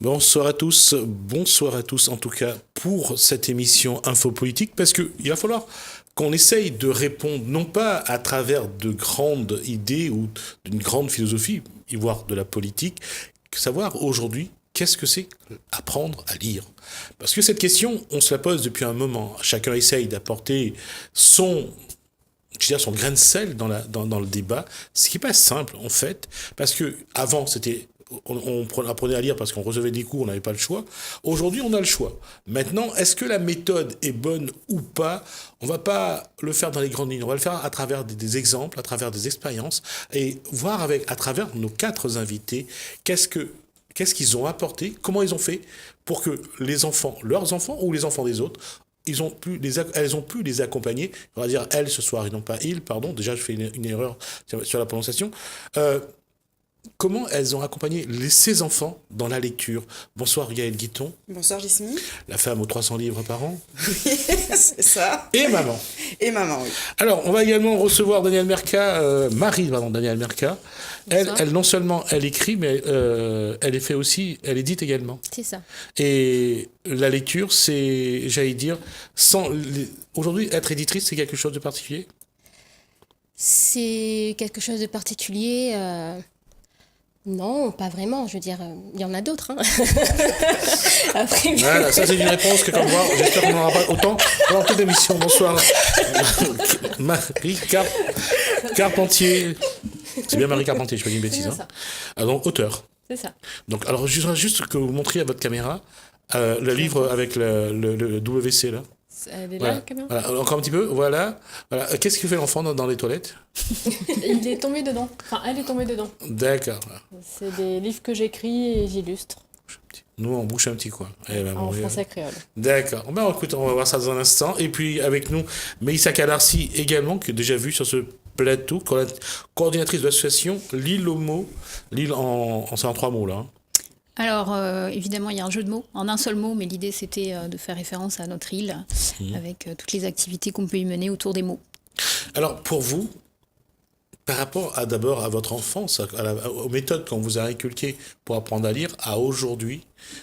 Bonsoir à tous en tout cas pour cette émission Infopolitique, parce qu'il va falloir qu'on essaye de répondre non pas à travers de grandes idées ou d'une grande philosophie, voire de la politique, savoir aujourd'hui qu'est-ce que c'est apprendre à lire. Parce que cette question, on se la pose depuis un moment. Chacun essaye d'apporter son grain de sel dans le débat, ce qui n'est pas simple en fait, parce que avant c'était on apprenait à lire parce qu'on recevait des cours, on n'avait pas le choix. Aujourd'hui, on a le choix. Maintenant, est-ce que la méthode est bonne ou pas? On va pas le faire dans les grandes lignes. On va le faire à travers des exemples, à travers des expériences, et voir à travers nos 4 invités, qu'est-ce qu'ils ont apporté, comment ils ont fait pour que les enfants, leurs enfants ou les enfants des autres, elles ont pu les accompagner. On va dire elles ce soir et non pas ils, pardon. Déjà, je fais une erreur sur la prononciation. Comment elles ont accompagné ces enfants dans la lecture. Bonsoir Yael Guiton. Bonsoir Jismi. La femme aux 300 livres par an. Oui, c'est ça. Et maman. Et maman, oui. Alors, on va également recevoir Danielle Merca, Danielle Merca. Elle, non seulement elle écrit, mais elle elle édite également. C'est ça. Et la lecture, c'est, j'allais dire, aujourd'hui, être éditrice, c'est quelque chose de particulier? C'est quelque chose de particulier. Non, pas vraiment. Je veux dire, il y en a d'autres. Hein. Après, voilà, ça c'est une réponse que comme moi, j'espère qu'on n'en aura pas autant pendant toute l'émission. Bonsoir. Marie Carpentier. C'est bien Marie Carpentier, je ne fais pas une bêtise. Hein. Ah, donc, auteur. C'est ça. Donc, alors, juste que vous montriez à votre caméra le livre avec le WC là. Elle est voilà. là, la caméra. Voilà. Encore un petit peu, voilà. Qu'est-ce que fait l'enfant dans les toilettes? Il est tombé dedans. Enfin, elle est tombée dedans. D'accord. C'est des livres que j'écris et j'illustre. Nous, on bouche un petit coin. En français créole. D'accord. Ben, écoute, on va voir ça dans un instant. Et puis, avec nous, Mélissa Calarcy également, que déjà vu sur ce plateau, coordinatrice de l'association L'Île aux mots. L'île c'est en 3 mots, là. Hein. Alors, évidemment, il y a un jeu de mots, en un seul mot, mais l'idée, c'était de faire référence à notre île, avec toutes les activités qu'on peut y mener autour des mots. Alors, pour vous, par rapport d'abord à votre enfance, aux méthodes qu'on vous a inculquées pour apprendre à lire, à aujourd'hui,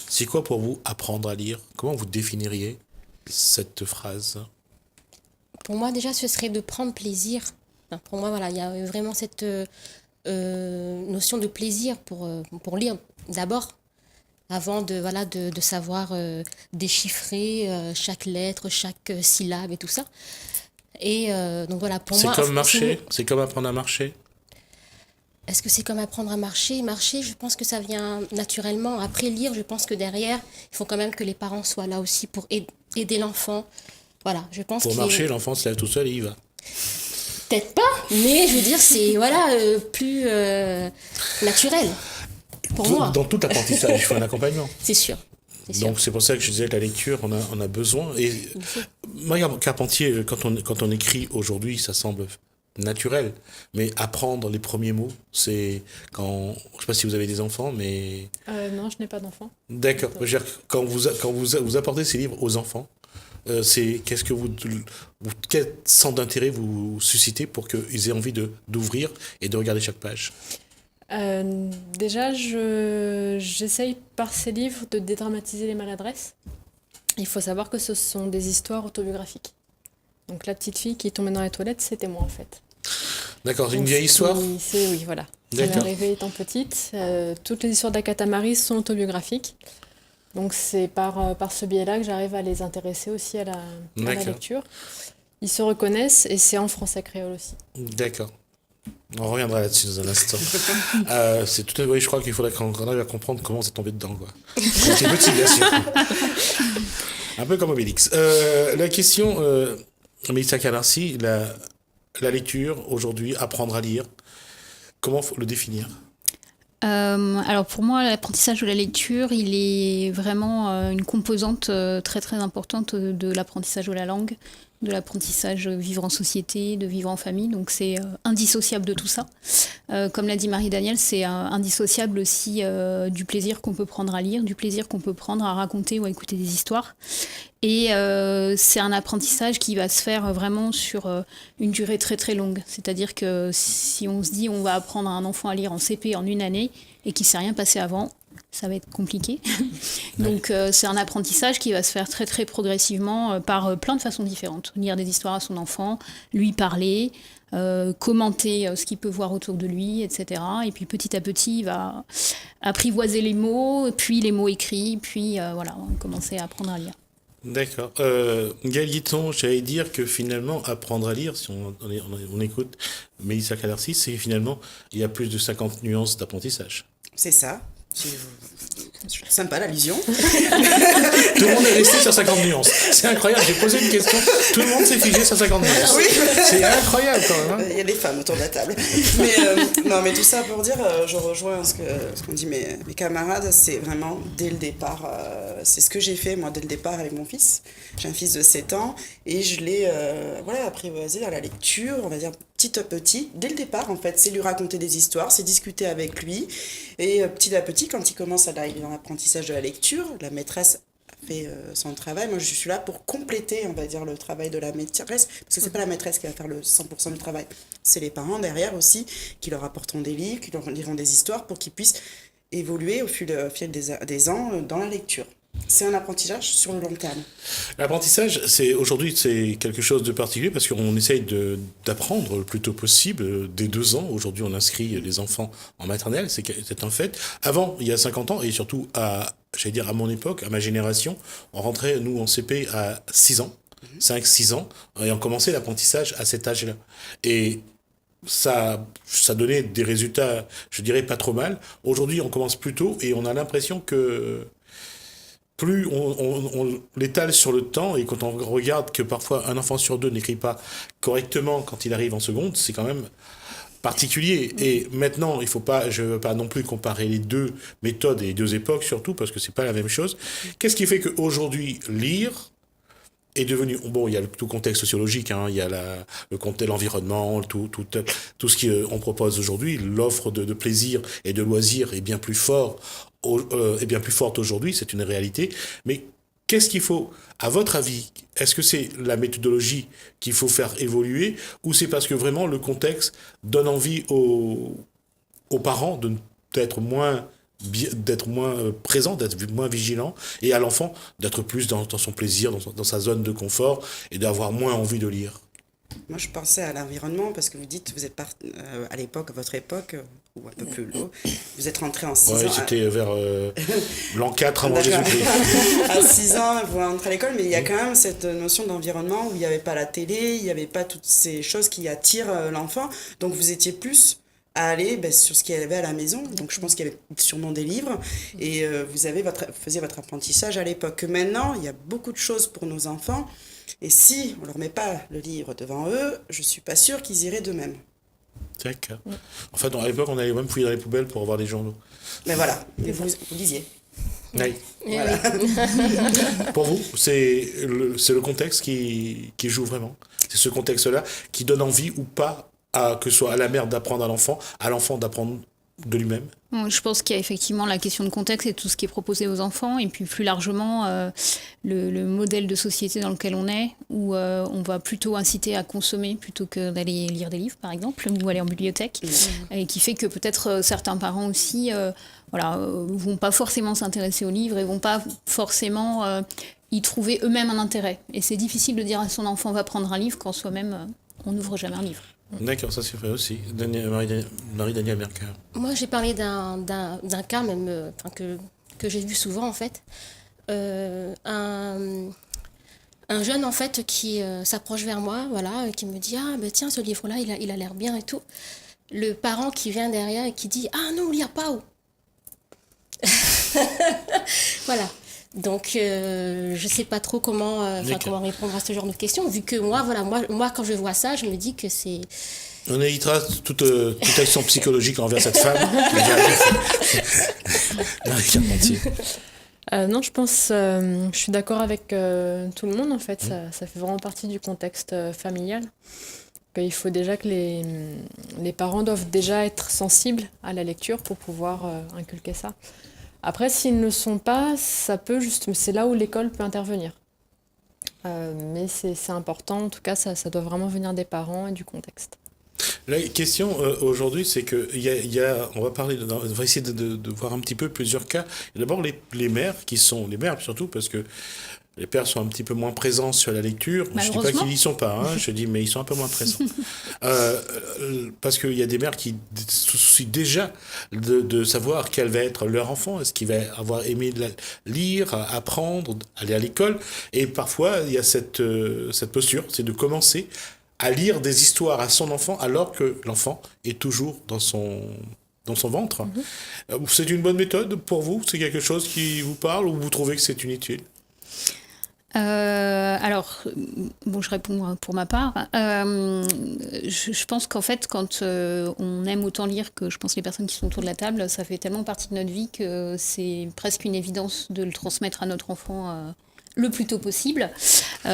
c'est quoi pour vous apprendre à lire? Comment vous définiriez cette phrase? Pour moi, déjà, ce serait de prendre plaisir. Enfin, pour moi, voilà, il y a vraiment cette notion de plaisir pour lire d'abord. Avant de savoir déchiffrer chaque lettre, chaque syllabe et tout ça. Et donc voilà, pour moi... C'est comme marcher? C'est comme apprendre à marcher? Est-ce que c'est comme apprendre à marcher? Marcher, je pense que ça vient naturellement. Après, lire, je pense que derrière, il faut quand même que les parents soient là aussi pour aider l'enfant. Voilà, je pense pour marcher, l'enfant se lève tout seul et il va. Peut-être pas, mais je veux dire, c'est plus naturel. Pour moi. Dans tout apprentissage, il faut un accompagnement. C'est sûr. Donc c'est pour ça que je disais que la lecture, on a besoin. Et Marie Carpentier, quand on écrit aujourd'hui, ça semble naturel. Mais apprendre les premiers mots, c'est quand... Je ne sais pas si vous avez des enfants, mais... Non, je n'ai pas d'enfants. D'accord. Je veux dire, quand vous apportez ces livres aux enfants, qu'est-ce que quel centre d'intérêt vous suscitez pour qu'ils aient envie d'ouvrir et de regarder chaque page? Déjà, j'essaye par ces livres de dédramatiser les maladresses. Il faut savoir que ce sont des histoires autobiographiques. Donc la petite fille qui est tombée dans les toilettes, c'était moi en fait. D'accord, c'est une vieille histoire? Oui, voilà. Elle est arrivée étant petite. Toutes les histoires d'Agatha Marie sont autobiographiques. Donc c'est par ce biais-là que j'arrive à les intéresser aussi à la lecture. Ils se reconnaissent et c'est en français créole aussi. D'accord. On reviendra là-dessus dans un instant. C'est tout à fait, je crois qu'il faudrait qu'on arrive à comprendre comment vous êtes tombé dedans, quoi. C'est petit, bien sûr. Un peu comme Obélix. La question, Mélissa Calarcy, la lecture aujourd'hui, apprendre à lire, comment le définir? Alors pour moi, l'apprentissage de la lecture, il est vraiment une composante très très importante de l'apprentissage de la langue, de l'apprentissage de vivre en société, de vivre en famille. Donc c'est indissociable de tout ça. Comme l'a dit Marie-Danielle, c'est indissociable aussi du plaisir qu'on peut prendre à lire, du plaisir qu'on peut prendre à raconter ou à écouter des histoires. Et c'est un apprentissage qui va se faire vraiment sur une durée très très longue. C'est-à-dire que si on se dit on va apprendre à un enfant à lire en CP en une année et qu'il ne s'est rien passé avant, ça va être compliqué. Donc c'est un apprentissage qui va se faire très très progressivement par plein de façons différentes. Lire des histoires à son enfant, lui parler, commenter ce qu'il peut voir autour de lui, etc. Et puis petit à petit, il va apprivoiser les mots, puis les mots écrits, puis voilà, on va commencer à apprendre à lire. D'accord. Gaël, j'allais dire que finalement, apprendre à lire, si on écoute Mélissa Cadarcy, c'est finalement, il y a plus de 50 nuances d'apprentissage. C'est ça. Sympa l'allusion. Tout le monde est resté sur 50 nuances. C'est incroyable, j'ai posé une question, tout le monde s'est figé sur 50 nuances. Oui. C'est incroyable quand même. Hein. Il y a des femmes autour de la table. Mais, non, mais tout ça pour dire, je rejoins ce qu'ont dit mes camarades, c'est vraiment dès le départ. C'est ce que j'ai fait moi dès le départ avec mon fils. J'ai un fils de 7 ans et je l'ai apprivoisé dans la lecture, on va dire petit à petit. Dès le départ, en fait, c'est lui raconter des histoires, c'est discuter avec lui. Et petit à petit, quand il commence à arriver dans l'apprentissage de la lecture, la maîtresse fait son travail. Moi, je suis là pour compléter, on va dire, le travail de la maîtresse, parce que c'est pas la maîtresse qui va faire le 100% du travail. C'est les parents derrière aussi qui leur apporteront des livres, qui leur liront des histoires pour qu'ils puissent évoluer au fil des ans dans la lecture. C'est un apprentissage sur le long terme. L'apprentissage, aujourd'hui, c'est quelque chose de particulier parce qu'on essaye d'apprendre le plus tôt possible dès 2 ans. Aujourd'hui, on inscrit les enfants en maternelle, c'est un fait. Avant, il y a 50 ans, et surtout à mon époque, à ma génération, on rentrait, nous, en CP à 6 ans, 5-6 ans, et on commençait l'apprentissage à cet âge-là. Et ça donnait des résultats, je dirais, pas trop mal. Aujourd'hui, on commence plus tôt et on a l'impression que plus on l'étale sur le temps, et quand on regarde que parfois un enfant sur 2 n'écrit pas correctement quand il arrive en seconde, c'est quand même particulier. Et maintenant, je ne veux pas non plus comparer les 2 méthodes et les 2 époques, surtout parce que c'est pas la même chose. Qu'est-ce qui fait qu'aujourd'hui, lire est devenu... Bon, il y a tout contexte sociologique, hein, il y a l'environnement, tout ce qu'on propose aujourd'hui. L'offre de plaisir et de loisirs est bien plus forte aujourd'hui, c'est une réalité. Mais qu'est-ce qu'il faut, à votre avis, est-ce que c'est la méthodologie qu'il faut faire évoluer, ou c'est parce que vraiment le contexte donne envie aux parents d'être moins présent, d'être moins vigilant, et à l'enfant d'être plus dans son plaisir, dans sa zone de confort, et d'avoir moins envie de lire? Moi, je pensais à l'environnement, parce que vous dites, vous êtes à l'époque, à votre époque, ou un peu plus haut, vous êtes rentré en 6 ans. Oui, c'était vers l'an 4 avant Jésus-Christ. À 6 ans, vous rentrez à l'école, mais il y a quand même cette notion d'environnement où il n'y avait pas la télé, il n'y avait pas toutes ces choses qui attirent l'enfant. Donc, vous étiez plus à aller sur ce qu'il y avait à la maison. Donc, je pense qu'il y avait sûrement des livres. Et vous faisiez votre apprentissage à l'époque. Maintenant, il y a beaucoup de choses pour nos enfants. Et si on ne leur met pas le livre devant eux, je ne suis pas sûre qu'ils iraient d'eux-mêmes. D'accord. En fait, à l'époque, on allait même fouiller dans les poubelles pour avoir les journaux. Mais voilà, et vous lisiez. Oui. Voilà. Pour vous, c'est le contexte qui joue vraiment. C'est ce contexte-là qui donne envie ou pas, que ce soit à la mère d'apprendre à l'enfant d'apprendre de lui-même. Je pense qu'il y a effectivement la question de contexte et tout ce qui est proposé aux enfants, et puis plus largement le modèle de société dans lequel on est, où on va plutôt inciter à consommer plutôt que d'aller lire des livres, par exemple, ou aller en bibliothèque, et qui fait que peut-être certains parents aussi vont pas forcément s'intéresser aux livres et vont pas forcément y trouver eux-mêmes un intérêt. Et c'est difficile de dire à son enfant va prendre un livre quand soi-même on n'ouvre jamais un livre. D'accord, ça c'est vrai aussi. Marie-Danielle Mercœur. Moi, j'ai parlé d'un cas même que j'ai vu souvent, en fait. Un jeune, en fait, qui s'approche vers moi, voilà, qui me dit « Ah, ben tiens, ce livre-là, il a l'air bien et tout. » Le parent qui vient derrière et qui dit « Ah non, lire pas ou ?» Voilà. Donc, je sais pas trop comment répondre à ce genre de questions, vu que moi, quand je vois ça, je me dis que c'est... On évitera toute action psychologique envers cette femme. Non, je pense, je suis d'accord avec tout le monde, en fait. Ça fait vraiment partie du contexte familial. Il faut déjà que les parents doivent déjà être sensibles à la lecture pour pouvoir inculquer ça. Après, s'ils ne le sont pas, c'est là où l'école peut intervenir. Mais c'est important, en tout cas, ça doit vraiment venir des parents et du contexte. La question aujourd'hui, c'est que on va parler, on va essayer de voir un petit peu plusieurs cas. D'abord, les mères les mères surtout, parce que les pères sont un petit peu moins présents sur la lecture. Je ne dis pas qu'ils n'y sont pas, hein, je dis, mais ils sont un peu moins présents. Parce qu'il y a des mères qui se soucient déjà de savoir quel va être leur enfant. Est-ce qu'il va avoir aimé lire, apprendre, aller à l'école. Et parfois, il y a cette posture, c'est de commencer à lire des histoires à son enfant alors que l'enfant est toujours dans son ventre. C'est une bonne méthode pour vous? C'est quelque chose qui vous parle ou vous trouvez que c'est inutile? Alors, bon, je réponds pour ma part. Je pense qu'en fait, quand on aime autant lire que je pense les personnes qui sont autour de la table, ça fait tellement partie de notre vie que c'est presque une évidence de le transmettre à notre enfant le plus tôt possible. Il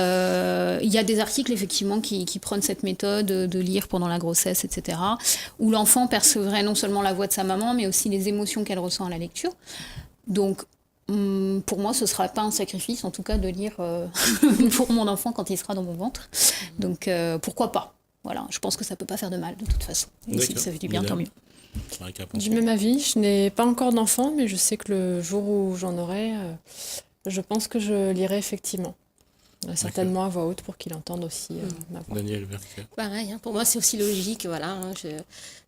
y a des articles effectivement qui prônent cette méthode de lire pendant la grossesse, etc., où l'enfant percevrait non seulement la voix de sa maman, mais aussi les émotions qu'elle ressent à la lecture. Donc, pour moi, ce ne sera pas un sacrifice, en tout cas, de lire pour mon enfant quand il sera dans mon ventre. Donc, pourquoi pas? Voilà, je pense que ça ne peut pas faire de mal, de toute façon. Et si ça fait du bien, tant mieux. Du même avis, je n'ai pas encore d'enfant, mais je sais que le jour où j'en aurai, je pense que je lirai effectivement. Certainement à voix haute pour qu'il entende aussi ma voix. Daniel Berker. Pareil, hein, pour moi c'est aussi logique, voilà. Hein,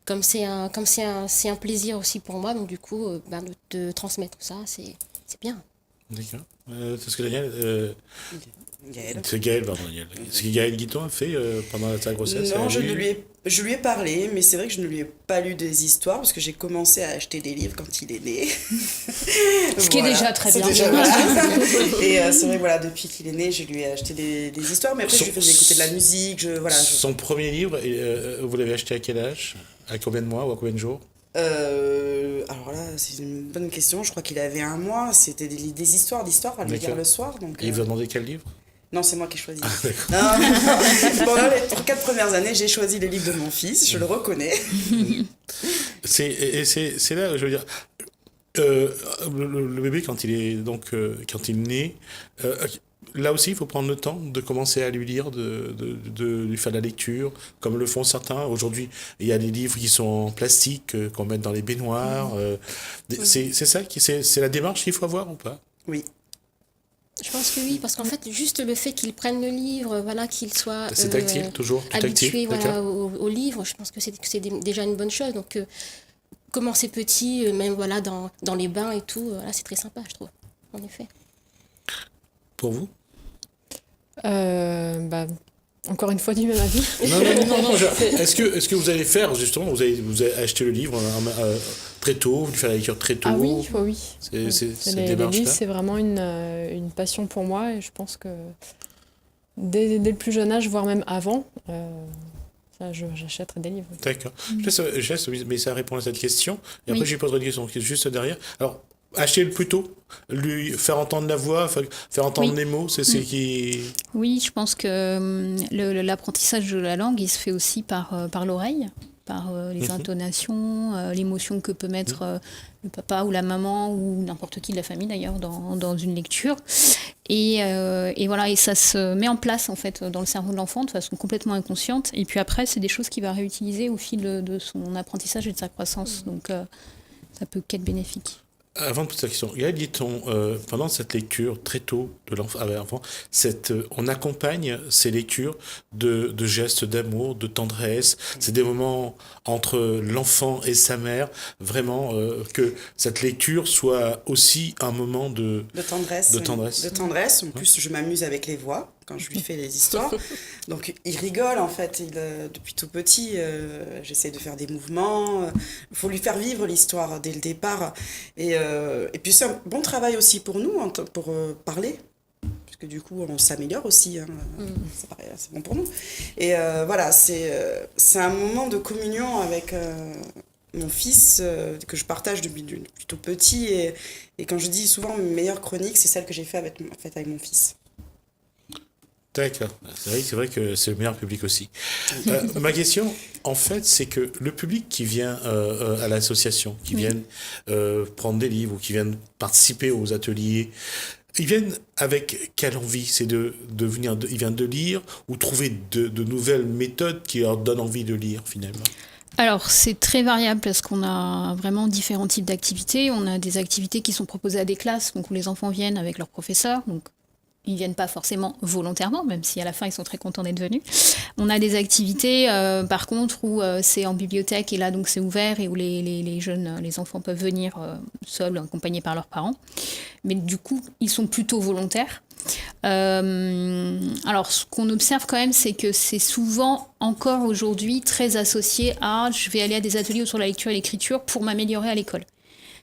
comme c'est un plaisir aussi pour moi, donc du coup, de transmettre ça, c'est bien. D'accord. C'est ce que Daniel... Gaël. C'est Gaël, pardon, Daniel. Ce que Gaël Guiton a fait pendant sa grossesse. Non, je lui ai parlé, mais c'est vrai que je ne lui ai pas lu des histoires parce que j'ai commencé à acheter des livres quand il est né. Ce qui est déjà très bien. Et c'est vrai, voilà, depuis qu'il est né, je lui ai acheté des histoires, mais après je lui faisais écouter de la musique. Son premier livre, vous l'avez acheté à quel âge? À combien de mois ou à combien de jours? Alors là, c'est une bonne question. Je crois qu'il avait 1 mois. C'était des histoires à lui lire le soir. Donc, Et il vous a demandé quel livre? Non, c'est moi qui ai choisi. Ah, Pendant les 4 premières années, j'ai choisi les livres de mon fils, je le reconnais. C'est là, je veux dire, le bébé, quand il naît, là aussi, il faut prendre le temps de commencer à lui lire, de lui faire de la lecture, comme le font certains. Aujourd'hui, il y a des livres qui sont en plastique, qu'on met dans les baignoires. C'est ça, c'est la démarche qu'il faut avoir ou pas? Oui. Je pense que oui, parce qu'en fait, juste le fait qu'il prenne le livre, voilà, qu'il soit c'est tactile, toujours habitué tactile, voilà, au livre, je pense que c'est déjà une bonne chose. Donc, commencer petit, même voilà, dans les bains et tout, là, c'est très sympa, je trouve, en effet. Pour vous? Encore une fois, du même avis. Non. Est-ce que vous allez faire, justement, vous avez acheté le livre très tôt, vous lui faites la lecture très tôt? Ah oui. Les livres, c'est vraiment une passion pour moi et je pense que dès le plus jeune âge, voire même avant, j'achèterai des livres. D'accord. Je laisse, mais ça répond à cette question. Et après, je lui poserai une question qui est juste derrière. Alors, acheter le plus tôt, lui faire entendre la voix, faire entendre les mots, c'est ce qui... Oui, je pense que l'apprentissage de la langue, il se fait aussi par l'oreille, par les intonations, l'émotion que peut mettre le papa ou la maman ou n'importe qui de la famille d'ailleurs dans une lecture. Et voilà, et ça se met en place en fait dans le cerveau de l'enfant de façon complètement inconsciente. Et puis après, c'est des choses qu'il va réutiliser au fil de son apprentissage et de sa croissance. Donc ça peut qu'être bénéfique. Avant de poser la question, Gaël Guiton, pendant cette lecture très tôt de l'enfant, on accompagne ces lectures de gestes d'amour, de tendresse. C'est des moments entre l'enfant et sa mère, vraiment que cette lecture soit aussi un moment de tendresse. De tendresse. En plus, je m'amuse avec les voix quand je lui fais les histoires. Donc, il rigole, en fait. Depuis tout petit, j'essaie de faire des mouvements. Il faut lui faire vivre l'histoire dès le départ. Et puis, c'est un bon travail aussi pour nous, pour parler. Parce que du coup, on s'améliore aussi. Hein. C'est bon pour nous. Et voilà, c'est un moment de communion avec... mon fils, que je partage depuis plutôt petit. Et quand je dis souvent mes meilleures chroniques, c'est celle que j'ai faite avec mon fils. D'accord. C'est vrai que c'est le meilleur public aussi. Ma question, en fait, c'est que le public qui vient à l'association, qui viennent prendre des livres ou qui viennent participer aux ateliers, Ils viennent avec quelle envie? C'est ils viennent de lire ou trouver de nouvelles méthodes qui leur donnent envie de lire finalement? Alors, c'est très variable parce qu'on a vraiment différents types d'activités. On a des activités qui sont proposées à des classes, donc où les enfants viennent avec leurs professeurs. Donc, ils viennent pas forcément volontairement, même si à la fin, ils sont très contents d'être venus. On a des activités, par contre, où c'est en bibliothèque et là, donc, c'est ouvert et où les jeunes, les enfants peuvent venir seuls, accompagnés par leurs parents. Mais du coup, ils sont plutôt volontaires. Alors, ce qu'on observe quand même, c'est que c'est souvent encore aujourd'hui très associé à je vais aller à des ateliers sur la lecture et l'écriture pour m'améliorer à l'école.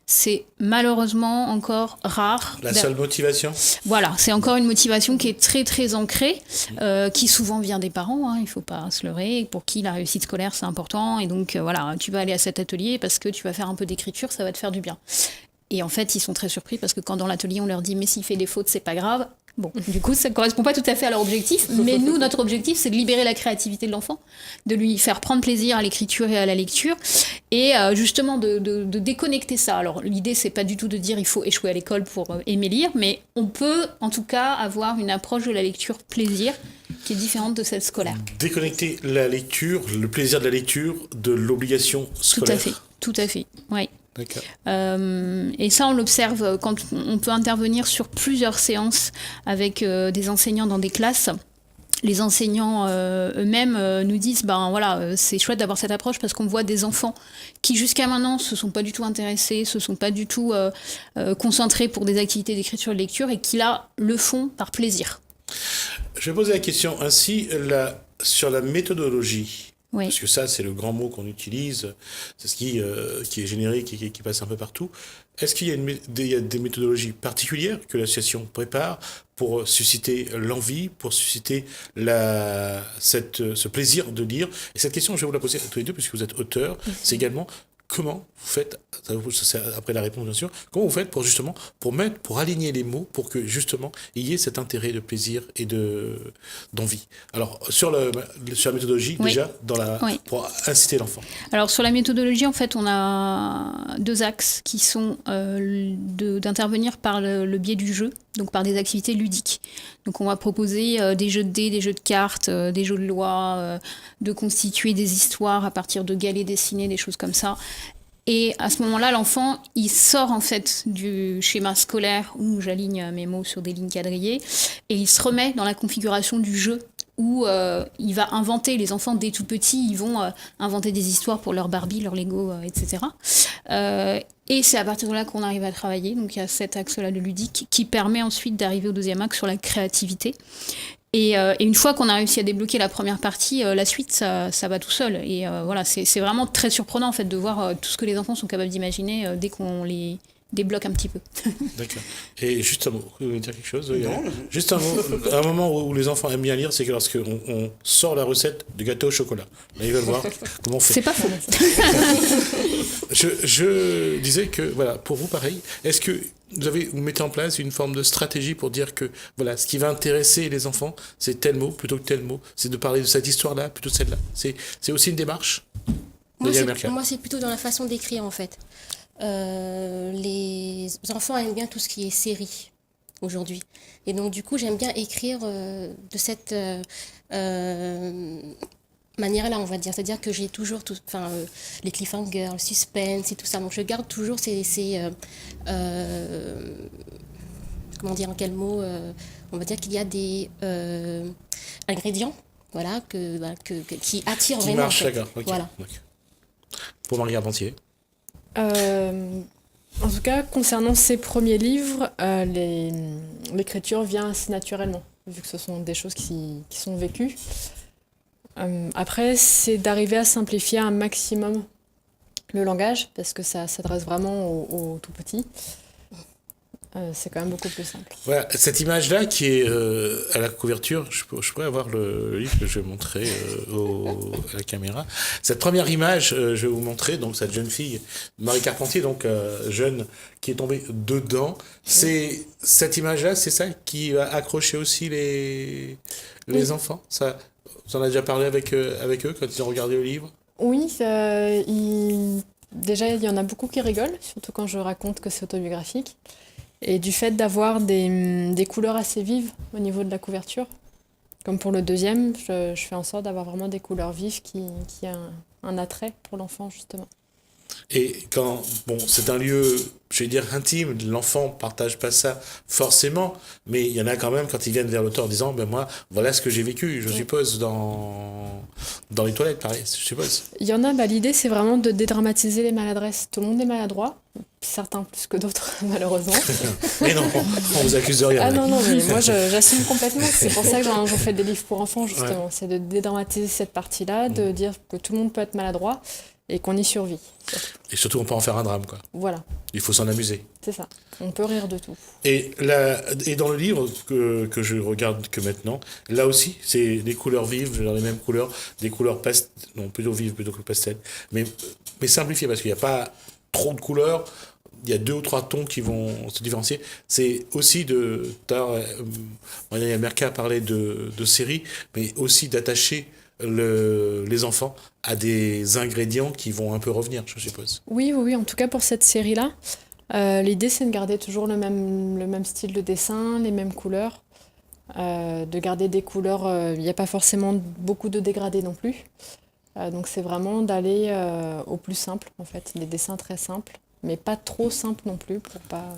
C'est malheureusement encore rare. La seule motivation? Voilà, c'est encore une motivation qui est très très ancrée, qui souvent vient des parents, hein, il ne faut pas se leurrer, pour qui la réussite scolaire c'est important, et donc voilà, tu vas aller à cet atelier parce que tu vas faire un peu d'écriture, ça va te faire du bien. Et en fait, ils sont très surpris parce que quand dans l'atelier, on leur dit « mais s'il fait des fautes, c'est pas grave », bon, du coup, ça ne correspond pas tout à fait à leur objectif, mais nous, notre objectif, c'est de libérer la créativité de l'enfant, de lui faire prendre plaisir à l'écriture et à la lecture, et justement de déconnecter ça. Alors, l'idée, c'est pas du tout de dire « il faut échouer à l'école pour aimer lire », mais on peut, en tout cas, avoir une approche de la lecture plaisir qui est différente de celle scolaire. Déconnecter la lecture, le plaisir de la lecture, de l'obligation scolaire. Tout à fait, oui. D'accord. Et ça, on l'observe quand on peut intervenir sur plusieurs séances avec des enseignants dans des classes. Les enseignants eux-mêmes nous disent ben voilà, c'est chouette d'avoir cette approche parce qu'on voit des enfants qui jusqu'à maintenant se sont pas du tout intéressés, se sont pas du tout concentrés pour des activités d'écriture et de lecture et qui là le font par plaisir. Je vais poser la question ainsi sur la méthodologie. Oui. Parce que ça, c'est le grand mot qu'on utilise, c'est ce qui est générique et qui passe un peu partout. Est-ce qu'il y a des méthodologies particulières que l'association prépare pour susciter l'envie, pour susciter ce plaisir de lire? Et cette question, je vais vous la poser à tous les deux, puisque vous êtes auteurs. C'est également comment vous faites, après la réponse bien sûr, comment vous faites pour aligner les mots, pour que justement il y ait cet intérêt de plaisir et d'envie. Alors sur la méthodologie, oui. déjà oui. pour inciter l'enfant. Alors sur la méthodologie, en fait, on a deux axes qui sont d'intervenir par le biais du jeu, donc par des activités ludiques. Donc on va proposer des jeux de dés, des jeux de cartes, des jeux de loi, de constituer des histoires à partir de galets dessinés, des choses comme ça. Et à ce moment-là, l'enfant, il sort en fait du schéma scolaire où j'aligne mes mots sur des lignes quadrillées et il se remet dans la configuration du jeu où il va inventer, les enfants dès tout petits, ils vont inventer des histoires pour leur Barbie, leur Lego, etc. Et c'est à partir de là qu'on arrive à travailler. Donc il y a cet axe-là de ludique qui permet ensuite d'arriver au deuxième axe sur la créativité. Et une fois qu'on a réussi à débloquer la première partie, la suite, ça va tout seul. Et voilà, c'est vraiment très surprenant en fait de voir tout ce que les enfants sont capables d'imaginer dès qu'on les débloque un petit peu. D'accord. Et juste un mot, vous voulez dire quelque chose? Non. Juste un mot, un moment où les enfants aiment bien lire, c'est que lorsqu'on sort la recette de gâteau au chocolat. Là, ils veulent voir comment on fait. C'est pas faux. Je disais que, voilà, pour vous, pareil, est-ce que vous mettez en place une forme de stratégie pour dire que, voilà, ce qui va intéresser les enfants, c'est tel mot plutôt que tel mot, c'est de parler de cette histoire-là plutôt que celle-là. C'est aussi une démarche? Moi, c'est plutôt dans la façon d'écrire, en fait. Les enfants aiment bien tout ce qui est série aujourd'hui. Et donc, du coup, j'aime bien écrire de cette manière-là, on va dire. C'est-à-dire que j'ai toujours les cliffhangers, le suspense et tout ça. Donc, je garde toujours comment dire, en quel mot on va dire qu'il y a des ingrédients, voilà, qui attirent qui vraiment. Marche, en fait. d'accord. Okay. Voilà. Okay. Pour Marie Carpentier. En tout cas, concernant ces premiers livres, l'écriture vient assez naturellement, vu que ce sont des choses qui sont vécues. Après, c'est d'arriver à simplifier un maximum le langage, parce que ça s'adresse vraiment aux tout petits. C'est quand même beaucoup plus simple. Voilà, cette image-là qui est à la couverture, je pourrais avoir le livre que je vais montrer à la caméra. Cette première image, je vais vous montrer, donc cette jeune fille, Marie Carpentier, donc jeune, qui est tombée dedans. C'est cette image-là, c'est ça qui va accrocher aussi les enfants. Ça, vous en avez déjà parlé avec eux quand ils ont regardé le livre? Oui, déjà il y en a beaucoup qui rigolent, surtout quand je raconte que c'est autobiographique. Et du fait d'avoir des couleurs assez vives au niveau de la couverture, comme pour le deuxième, je fais en sorte d'avoir vraiment des couleurs vives qui a un attrait pour l'enfant, justement. Et quand, bon, c'est un lieu, je vais dire, intime, l'enfant partage pas ça forcément, mais il y en a quand même quand ils viennent vers l'auteur en disant, ben moi, voilà ce que j'ai vécu, je suppose, dans les toilettes, pareil, je suppose. Il y en a, l'idée c'est vraiment de dédramatiser les maladresses. Tout le monde est maladroit, certains plus que d'autres, malheureusement. Mais non, on vous accuse de rien. Ah non, mais moi j'assume complètement, c'est pour ça que j'en fais des livres pour enfants, justement. Ouais. C'est de dédramatiser cette partie-là, de dire que tout le monde peut être maladroit, et qu'on y survit. Et surtout, on peut en faire un drame, quoi. Voilà. Il faut s'en amuser. C'est ça. On peut rire de tout. Et dans le livre que je regarde que maintenant, là aussi, c'est des couleurs vives, dans les mêmes couleurs, des couleurs non, plutôt vives plutôt que pastel, mais simplifiées, parce qu'il n'y a pas trop de couleurs. Il y a 2 ou 3 tons qui vont se différencier. C'est aussi Marianne Merca parlait de séries, mais aussi d'attacher les enfants à des ingrédients qui vont un peu revenir, je suppose. Oui, en tout cas pour cette série-là. L'idée, c'est de garder toujours le même style de dessin, les mêmes couleurs, de garder des couleurs, il n'y a pas forcément beaucoup de dégradés non plus. Donc c'est vraiment d'aller au plus simple, en fait, des dessins très simples, mais pas trop simples non plus pour pas...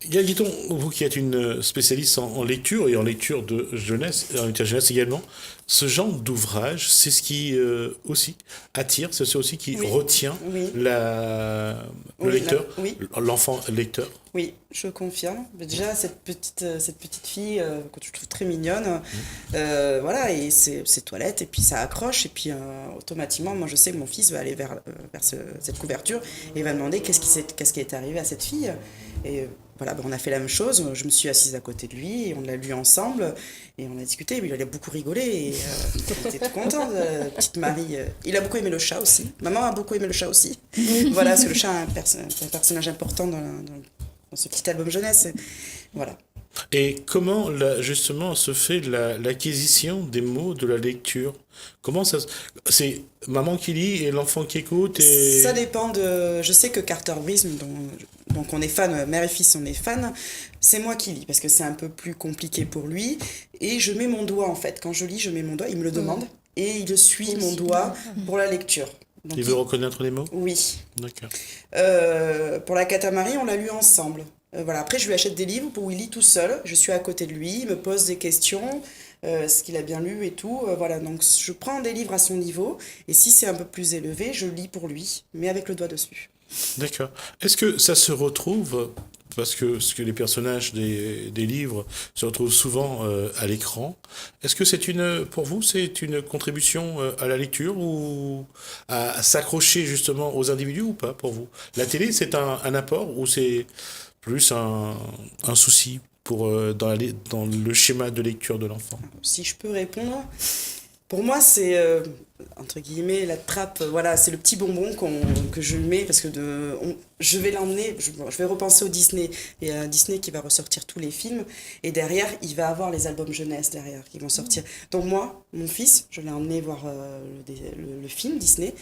Gaëlle Guiton, vous qui êtes une spécialiste en lecture et en lecture de jeunesse, en lecture de jeunesse également, ce genre d'ouvrage, c'est ce qui aussi attire, c'est aussi qui retient le lecteur, l'enfant lecteur. Oui, je confirme. Déjà, cette petite fille que je trouve très mignonne, voilà, et ses toilettes, et puis ça accroche, et puis automatiquement, moi je sais que mon fils va aller vers cette couverture et va demander qu'est-ce qui est arrivé à cette fille. Et voilà, on a fait la même chose, je me suis assise à côté de lui, et on l'a lu ensemble, et on a discuté, il a beaucoup rigolé, et il était tout content, petite Marie. Il a beaucoup aimé le chat aussi, maman a beaucoup aimé le chat aussi. Voilà, parce que le chat est un personnage important dans ce petit album jeunesse. Voilà. Et comment, justement, se fait l'acquisition des mots de la lecture? Comment ça... C'est maman qui lit et l'enfant qui écoute et... Ça dépend de... Je sais que Carter Rees, donc on est fan, mère et fils, on est fan, c'est moi qui lis, parce que c'est un peu plus compliqué pour lui. Et je mets mon doigt, en fait. Quand je lis, je mets mon doigt, il me le demande, et il suit mon doigt pour la lecture. Donc, il veut reconnaître les mots? Oui. D'accord. Pour la Katamari, on l'a lu ensemble. Voilà. Après, je lui achète des livres où il lit tout seul. Je suis à côté de lui, il me pose des questions, ce qu'il a bien lu et tout. Voilà. Donc, je prends des livres à son niveau. Et si c'est un peu plus élevé, je lis pour lui, mais avec le doigt dessus. D'accord. Est-ce que ça se retrouve, parce que les personnages des livres se retrouvent souvent à l'écran, est-ce que pour vous, c'est une contribution à la lecture ou à s'accrocher justement aux individus ou pas pour vous? La télé, c'est un apport ou c'est plus un souci dans le schéma de lecture de l'enfant? Si je peux répondre, pour moi, c'est, entre guillemets, la trappe, voilà, c'est le petit bonbon que je lui mets, parce que je vais l'emmener, je vais repenser au Disney, et à Disney qui va ressortir tous les films, et derrière, il va avoir les albums jeunesse derrière, qui vont sortir. Donc moi, mon fils, je l'ai emmené voir le film Disney,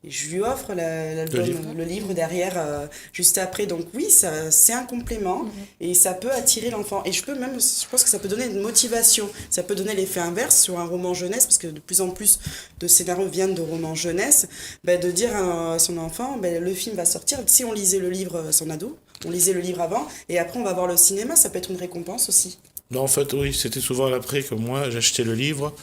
et je lui offre le livre derrière, juste après. Donc oui, c'est un complément et ça peut attirer l'enfant. Et je pense que ça peut donner une motivation. Ça peut donner l'effet inverse sur un roman jeunesse, parce que de plus en plus de scénarios viennent de romans jeunesse, de dire à son enfant, le film va sortir. Si on lisait le livre, son ado, on lisait le livre avant, et après on va voir le cinéma, ça peut être une récompense aussi. Non, en fait, oui, c'était souvent à l'après que moi, j'achetais le livre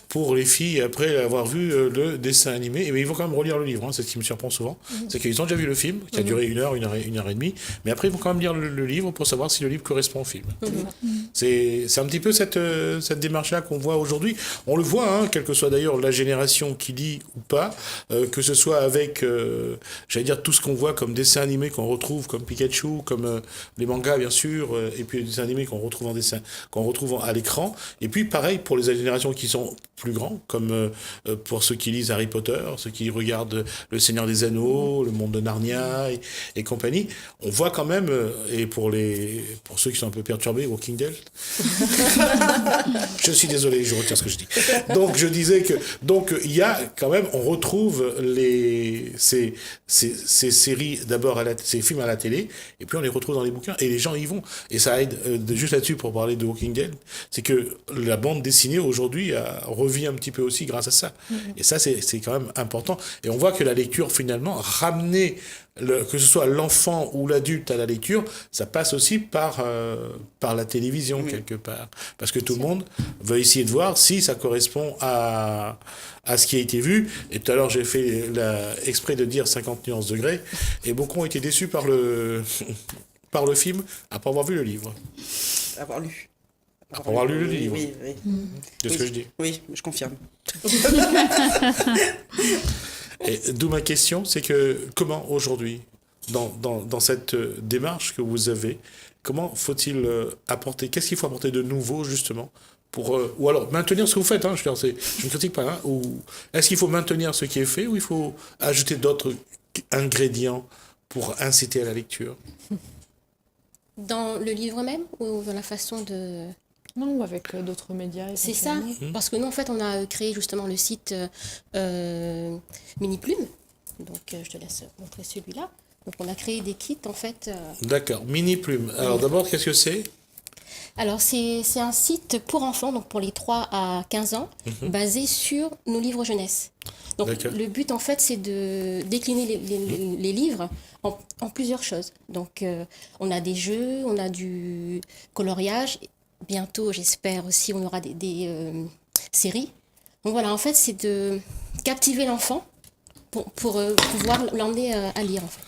pour les filles après avoir vu le dessin animé. Mais ils vont quand même relire le livre, c'est ce qui me surprend souvent. C'est qu'ils ont déjà vu le film, qui a duré 1 heure, 1 heure et demie, mais après ils vont quand même lire le livre pour savoir si le livre correspond au film. C'est un petit peu cette démarche-là qu'on voit aujourd'hui. On le voit, quelle que soit d'ailleurs la génération qui lit ou pas, que ce soit avec, j'allais dire, tout ce qu'on voit comme dessin animé qu'on retrouve, comme Pikachu, comme les mangas bien sûr, et puis les dessins animés qu'on retrouve à l'écran. Et puis pareil pour les générations qui sont plus grand, comme pour ceux qui lisent Harry Potter, ceux qui regardent Le Seigneur des Anneaux, Le Monde de Narnia et compagnie. On voit quand même, et pour ceux qui sont un peu perturbés, Walking Dead. Je suis désolé, je retire ce que je dis. Donc je disais que il y a quand même, on retrouve ces séries d'abord ces films à la télé, et puis on les retrouve dans les bouquins, et les gens y vont. Et ça aide, juste là-dessus pour parler de Walking Dead, c'est que la bande dessinée aujourd'hui revit un petit peu aussi grâce à ça. Et ça, c'est quand même important. Et on voit que la lecture, finalement, ramener que ce soit l'enfant ou l'adulte à la lecture, ça passe aussi par la télévision, quelque part. Parce que tout le monde veut essayer de voir si ça correspond à ce qui a été vu. Et tout à l'heure, j'ai fait exprès de dire 50 nuances degrés, et beaucoup ont été déçus par le film, après avoir vu le livre. Avoir lu. Après avoir lu le livre. Oui. C'est ce que je dis. Oui, je confirme. Et d'où ma question, c'est que comment aujourd'hui, dans cette démarche que vous avez, comment faut-il apporter, qu'est-ce qu'il faut apporter de nouveau justement pour, ou alors maintenir ce que vous faites, je ne critique pas, ou est-ce qu'il faut maintenir ce qui est fait ou il faut ajouter d'autres ingrédients pour inciter à la lecture? Dans le livre même ou dans la façon de... Non, ou avec d'autres médias. C'est ça, parce que nous, en fait, on a créé justement le site Mini Plume. Donc, je te laisse montrer celui-là. Donc, on a créé des kits, en fait. D'accord, Mini Plume. Alors, d'abord, qu'est-ce que c'est? Alors, c'est un site pour enfants, donc pour les 3 à 15 ans, basé sur nos livres jeunesse. Donc, le but, en fait, c'est de décliner les livres en plusieurs choses. Donc, on a des jeux, on a du coloriage. Bientôt, j'espère aussi, on aura des séries. Donc voilà, en fait, c'est de captiver l'enfant pour pouvoir l'emmener à lire, en fait.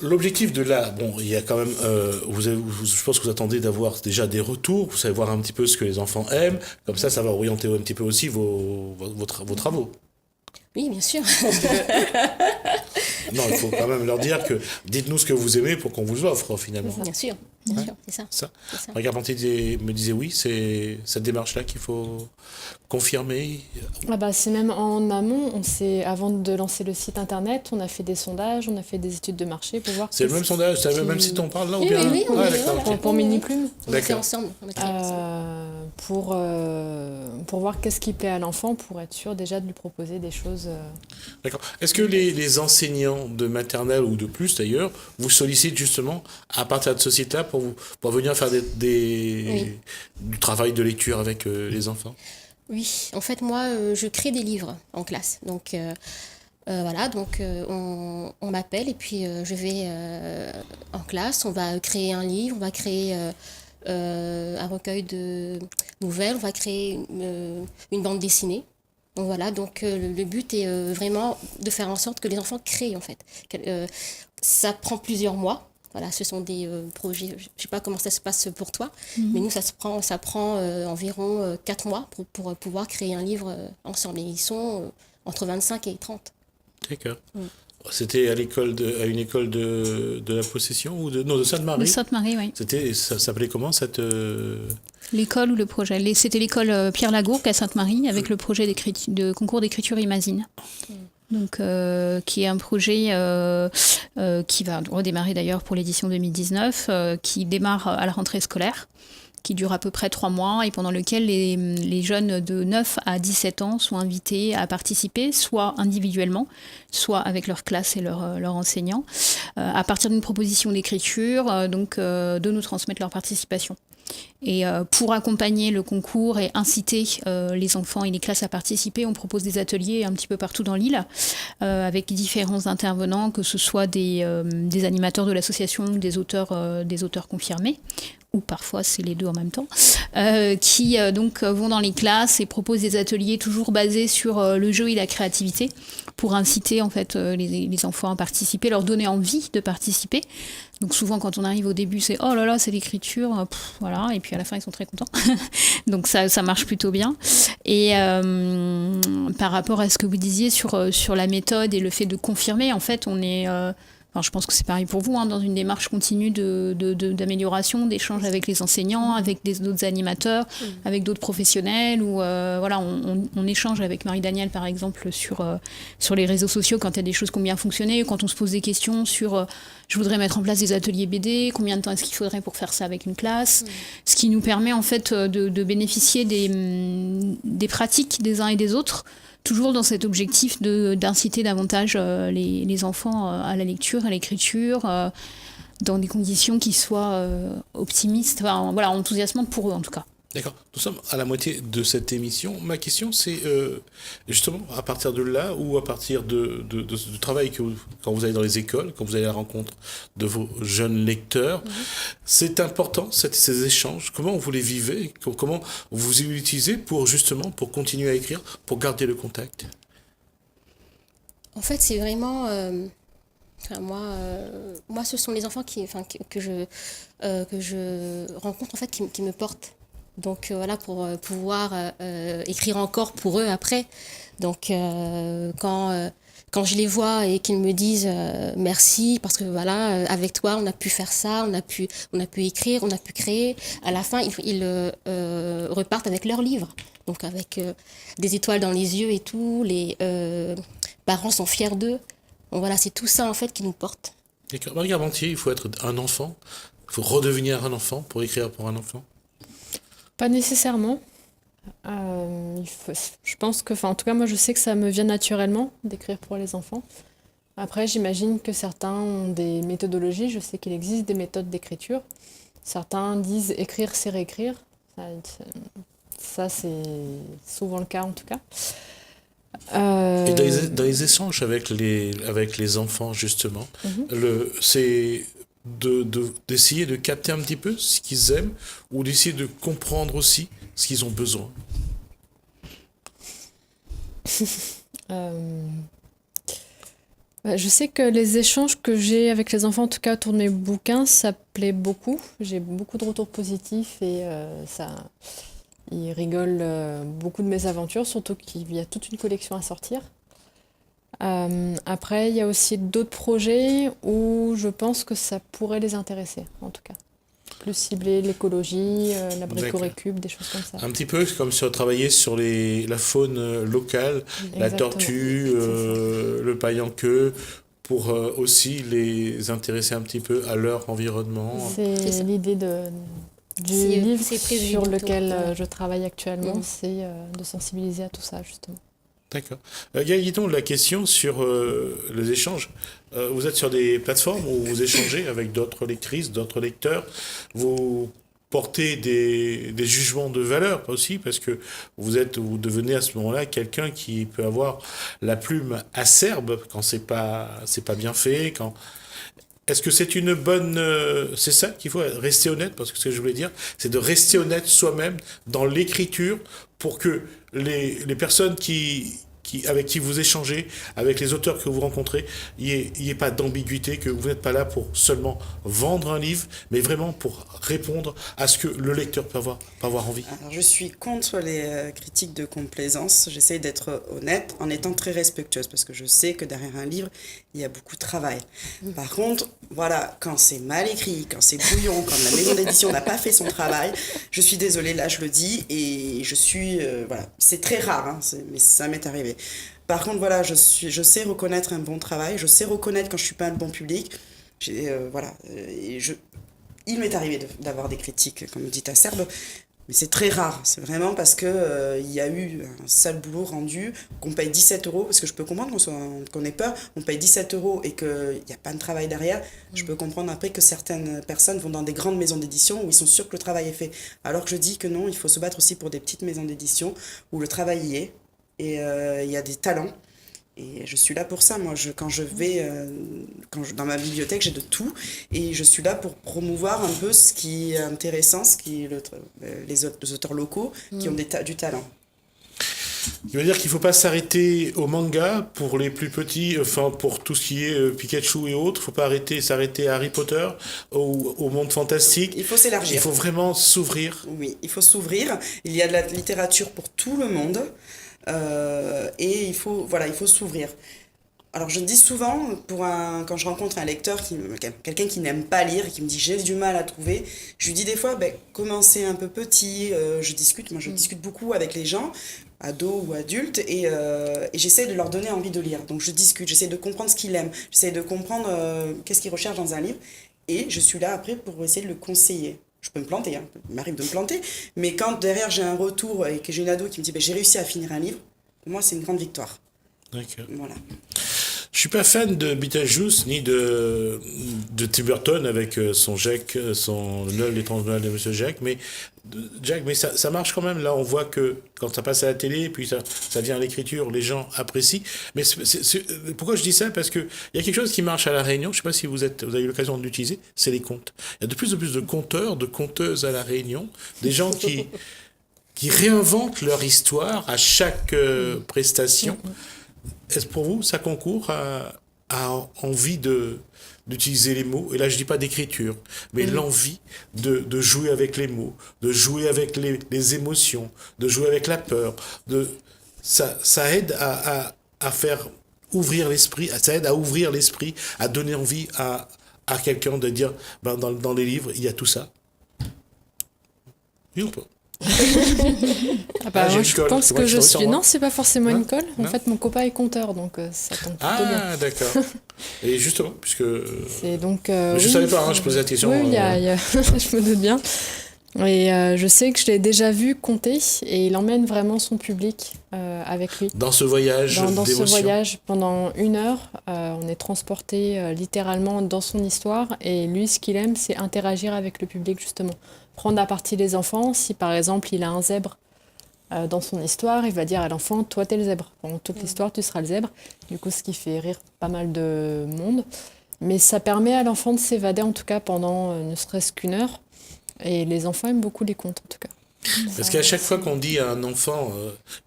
L'objectif de là, il y a quand même, je pense que vous attendez d'avoir déjà des retours, vous savez voir un petit peu ce que les enfants aiment, comme ça va orienter un petit peu aussi vos travaux. Oui, bien sûr. Non, il faut quand même leur dire que dites-nous ce que vous aimez pour qu'on vous offre finalement. Bien sûr, c'est ça. Regarde, me disait oui, c'est cette démarche-là qu'il faut confirmer. C'est même en amont, avant de lancer le site internet, on a fait des sondages, on a fait des études de marché pour voir... C'est le même sondage, c'est le même site dont on parle là ou oui, bien... Oui, pour Mini Plume. On a fait ensemble. Pour voir qu'est-ce qui plaît à l'enfant, pour être sûr déjà de lui proposer des choses... D'accord. Est-ce que les enseignants de maternelle ou de plus d'ailleurs vous sollicitent justement à partir de ce site-là pour venir faire du travail de lecture avec les enfants? Oui, en fait moi je crée des livres en classe. Donc on m'appelle et puis je vais en classe, on va créer un livre, on va créer un recueil de nouvelles, on va créer une bande dessinée. Donc voilà, le but est vraiment de faire en sorte que les enfants créent en fait. Ça prend plusieurs mois. Voilà, ce sont des projets, je ne sais pas comment ça se passe pour toi, mais nous ça prend environ 4 mois pour pouvoir créer un livre ensemble. Et ils sont entre 25 et 30. D'accord. C'était à une école de la Possession ou de Sainte-Marie? De Sainte-Marie, oui. Ça s'appelait comment cette... L'école ou le projet? C'était l'école Pierre Lagourgue à Sainte-Marie avec le projet de concours d'écriture Imagine. Donc, qui est un projet qui va redémarrer d'ailleurs pour l'édition 2019, qui démarre à la rentrée scolaire, qui dure à peu près 3 mois et pendant lequel les jeunes de 9 à 17 ans sont invités à participer, soit individuellement, soit avec leur classe et leur enseignant, à partir d'une proposition d'écriture, de nous transmettre leur participation. Et pour accompagner le concours et inciter les enfants et les classes à participer, on propose des ateliers un petit peu partout dans l'île avec différents intervenants, que ce soit des animateurs de l'association ou des auteurs confirmés, ou parfois c'est les deux en même temps, qui vont dans les classes et proposent des ateliers toujours basés sur le jeu et la créativité pour inciter en fait les enfants à participer, leur donner envie de participer. Donc souvent quand on arrive au début c'est oh là là c'est l'écriture, voilà, et puis à la fin ils sont très contents. Donc ça marche plutôt bien. Et par rapport à ce que vous disiez sur la méthode et le fait de confirmer, en fait on est Alors, je pense que c'est pareil pour vous, dans une démarche continue d'amélioration, d'échange avec les enseignants, avec d'autres animateurs, avec d'autres professionnels, ou on échange avec Marie-Danielle, par exemple, sur les réseaux sociaux quand il y a des choses qui ont bien fonctionné, quand on se pose des questions sur je voudrais mettre en place des ateliers BD, combien de temps est-ce qu'il faudrait pour faire ça avec une classe, ce qui nous permet en fait de bénéficier des pratiques des uns et des autres, toujours dans cet objectif d'inciter davantage les enfants à la lecture, à l'écriture, dans des conditions qui soient optimistes, enthousiasmantes pour eux en tout cas. D'accord. Nous sommes à la moitié de cette émission. Ma question, c'est justement à partir de là ou à partir du travail quand vous allez dans les écoles, quand vous allez à la rencontre de vos jeunes lecteurs, c'est important ces échanges. Comment vous les vivez? Comment vous les utilisez pour continuer à écrire, pour garder le contact? En fait, c'est vraiment... moi, ce sont les enfants que je rencontre en fait qui me portent. Donc pour pouvoir écrire encore pour eux après. Donc quand je les vois et qu'ils me disent merci parce que avec toi on a pu faire ça, on a pu écrire, on a pu créer. À la fin ils repartent avec leur livre. Donc avec des étoiles dans les yeux et tout. Les parents sont fiers d'eux. Donc c'est tout ça en fait qui nous porte. D'accord. Marie Carpentier, il faut être un enfant. Il faut redevenir un enfant pour écrire pour un enfant. Pas nécessairement. Je pense que, en tout cas, moi, je sais que ça me vient naturellement d'écrire pour les enfants. Après, j'imagine que certains ont des méthodologies. Je sais qu'il existe des méthodes d'écriture. Certains disent écrire, c'est réécrire. Ça, c'est souvent le cas, en tout cas. Et dans les échanges avec les enfants, justement, c'est d'essayer de capter un petit peu ce qu'ils aiment ou d'essayer de comprendre aussi ce qu'ils ont besoin. Je sais que les échanges que j'ai avec les enfants, en tout cas autour de mes bouquins, ça plaît beaucoup. J'ai beaucoup de retours positifs et ils rigolent beaucoup de mes aventures, surtout qu'il y a toute une collection à sortir. Après, il y a aussi d'autres projets où je pense que ça pourrait les intéresser, en tout cas. Plus cibler l'écologie, la bricorécup, des choses comme ça. Un petit peu comme travailler sur la faune locale, exactement. La tortue, le paille en queue, pour aussi les intéresser un petit peu à leur environnement. C'est l'idée du livre sur lequel je travaille actuellement, c'est de sensibiliser à tout ça, justement. D'accord. Gaëtan, la question sur les échanges. Vous êtes sur des plateformes où vous échangez avec d'autres lectrices, d'autres lecteurs. Vous portez des jugements de valeur aussi, parce que vous devenez à ce moment-là quelqu'un qui peut avoir la plume acerbe quand c'est pas bien fait, quand... Est-ce que c'est une bonne... c'est ça qu'il faut, rester honnête, parce que ce que je voulais dire, c'est de rester honnête soi-même dans l'écriture pour que les personnes avec qui vous échangez, avec les auteurs que vous rencontrez, il n'y ait pas d'ambiguïté, que vous n'êtes pas là pour seulement vendre un livre, mais vraiment pour répondre à ce que le lecteur peut avoir envie. Alors, je suis contre les critiques de complaisance. J'essaie d'être honnête en étant très respectueuse, parce que je sais que derrière un livre, il y a beaucoup de travail. Par contre, quand c'est mal écrit, quand c'est brouillon, quand la maison d'édition n'a pas fait son travail, je suis désolée, là je le dis, et je suis... c'est très rare, mais ça m'est arrivé. Par contre, je sais reconnaître un bon travail, je sais reconnaître quand je ne suis pas un bon public. Il m'est arrivé d'avoir des critiques, comme dit acerbe, mais c'est très rare. C'est vraiment parce que il y a eu un sale boulot rendu, qu'on paye 17 €, parce que je peux comprendre qu'on ait peur, on paye 17 € et qu'il n'y a pas de travail derrière. Je peux comprendre après que certaines personnes vont dans des grandes maisons d'édition où ils sont sûrs que le travail est fait. Alors que je dis que non, il faut se battre aussi pour des petites maisons d'édition où le travail y est. Et il y a des talents. Et je suis là pour ça. Moi, quand je vais dans ma bibliothèque, j'ai de tout. Et je suis là pour promouvoir un peu ce qui est intéressant, les auteurs locaux qui ont du talent. Il veut dire qu'il ne faut pas s'arrêter au manga pour les plus petits, pour tout ce qui est Pikachu et autres. Il ne faut pas s'arrêter à Harry Potter, au monde fantastique. Il faut s'élargir. Il faut vraiment s'ouvrir. Oui, il faut s'ouvrir. Il y a de la littérature pour tout le monde. Et il faut s'ouvrir. Alors je dis souvent, quand je rencontre un lecteur, quelqu'un qui n'aime pas lire et qui me dit j'ai du mal à trouver, je lui dis des fois, commencez un peu petit, je discute beaucoup avec les gens, ados ou adultes, et j'essaie de leur donner envie de lire. Donc je discute, j'essaie de comprendre ce qu'il aime, j'essaie de comprendre qu'est-ce qu'il recherche dans un livre, et je suis là après pour essayer de le conseiller. Je peux me planter, hein, il m'arrive de me planter, mais quand derrière j'ai un retour et que j'ai une ado qui me dit j'ai réussi à finir un livre, pour moi c'est une grande victoire. D'accord. Voilà. Je suis pas fan de Beetlejuice ni de Tim Burton avec son Jack, son Noël, l'étrange Noël de Monsieur Jack, mais ça marche quand même. Là, on voit que quand ça passe à la télé, puis ça vient à l'écriture, les gens apprécient. Mais pourquoi je dis ça? Parce que il y a quelque chose qui marche à La Réunion. Je sais pas si vous avez eu l'occasion de l'utiliser. C'est les contes. Il y a de plus en plus de conteurs, de conteuses à La Réunion, des gens qui réinventent leur histoire à chaque prestation. Est-ce pour vous, ça concourt à envie d'utiliser les mots? Et là, je dis pas d'écriture, mais l'envie de jouer avec les mots, de jouer avec les émotions, de jouer avec la peur. Ça aide à faire ouvrir l'esprit, ça aide à ouvrir l'esprit, à donner envie à quelqu'un de dire, dans les livres, il y a tout ça. Oui ou pas? Moi, je pense que je suis... Non, c'est pas forcément une colle. En fait, mon copain est conteur, donc ça tombe plutôt bien. Ah, d'accord. Et justement, puisque... C'est donc... je savais pas, je posais la question. Oui, je me doute bien. Et je sais que je l'ai déjà vu conter, et il emmène vraiment son public avec lui. Dans ce voyage dans ce voyage, pendant 1 heure, on est transporté littéralement dans son histoire, et lui, ce qu'il aime, c'est interagir avec le public, justement. Prendre à partie les enfants. Si par exemple il a un zèbre dans son histoire, il va dire à l'enfant, toi t'es le zèbre. Pendant toute l'histoire, tu seras le zèbre. Du coup, ce qui fait rire pas mal de monde. Mais ça permet à l'enfant de s'évader, en tout cas pendant ne serait-ce qu'1 heure. Et les enfants aiment beaucoup les contes, en tout cas. Parce qu'à chaque fois qu'on dit à un enfant,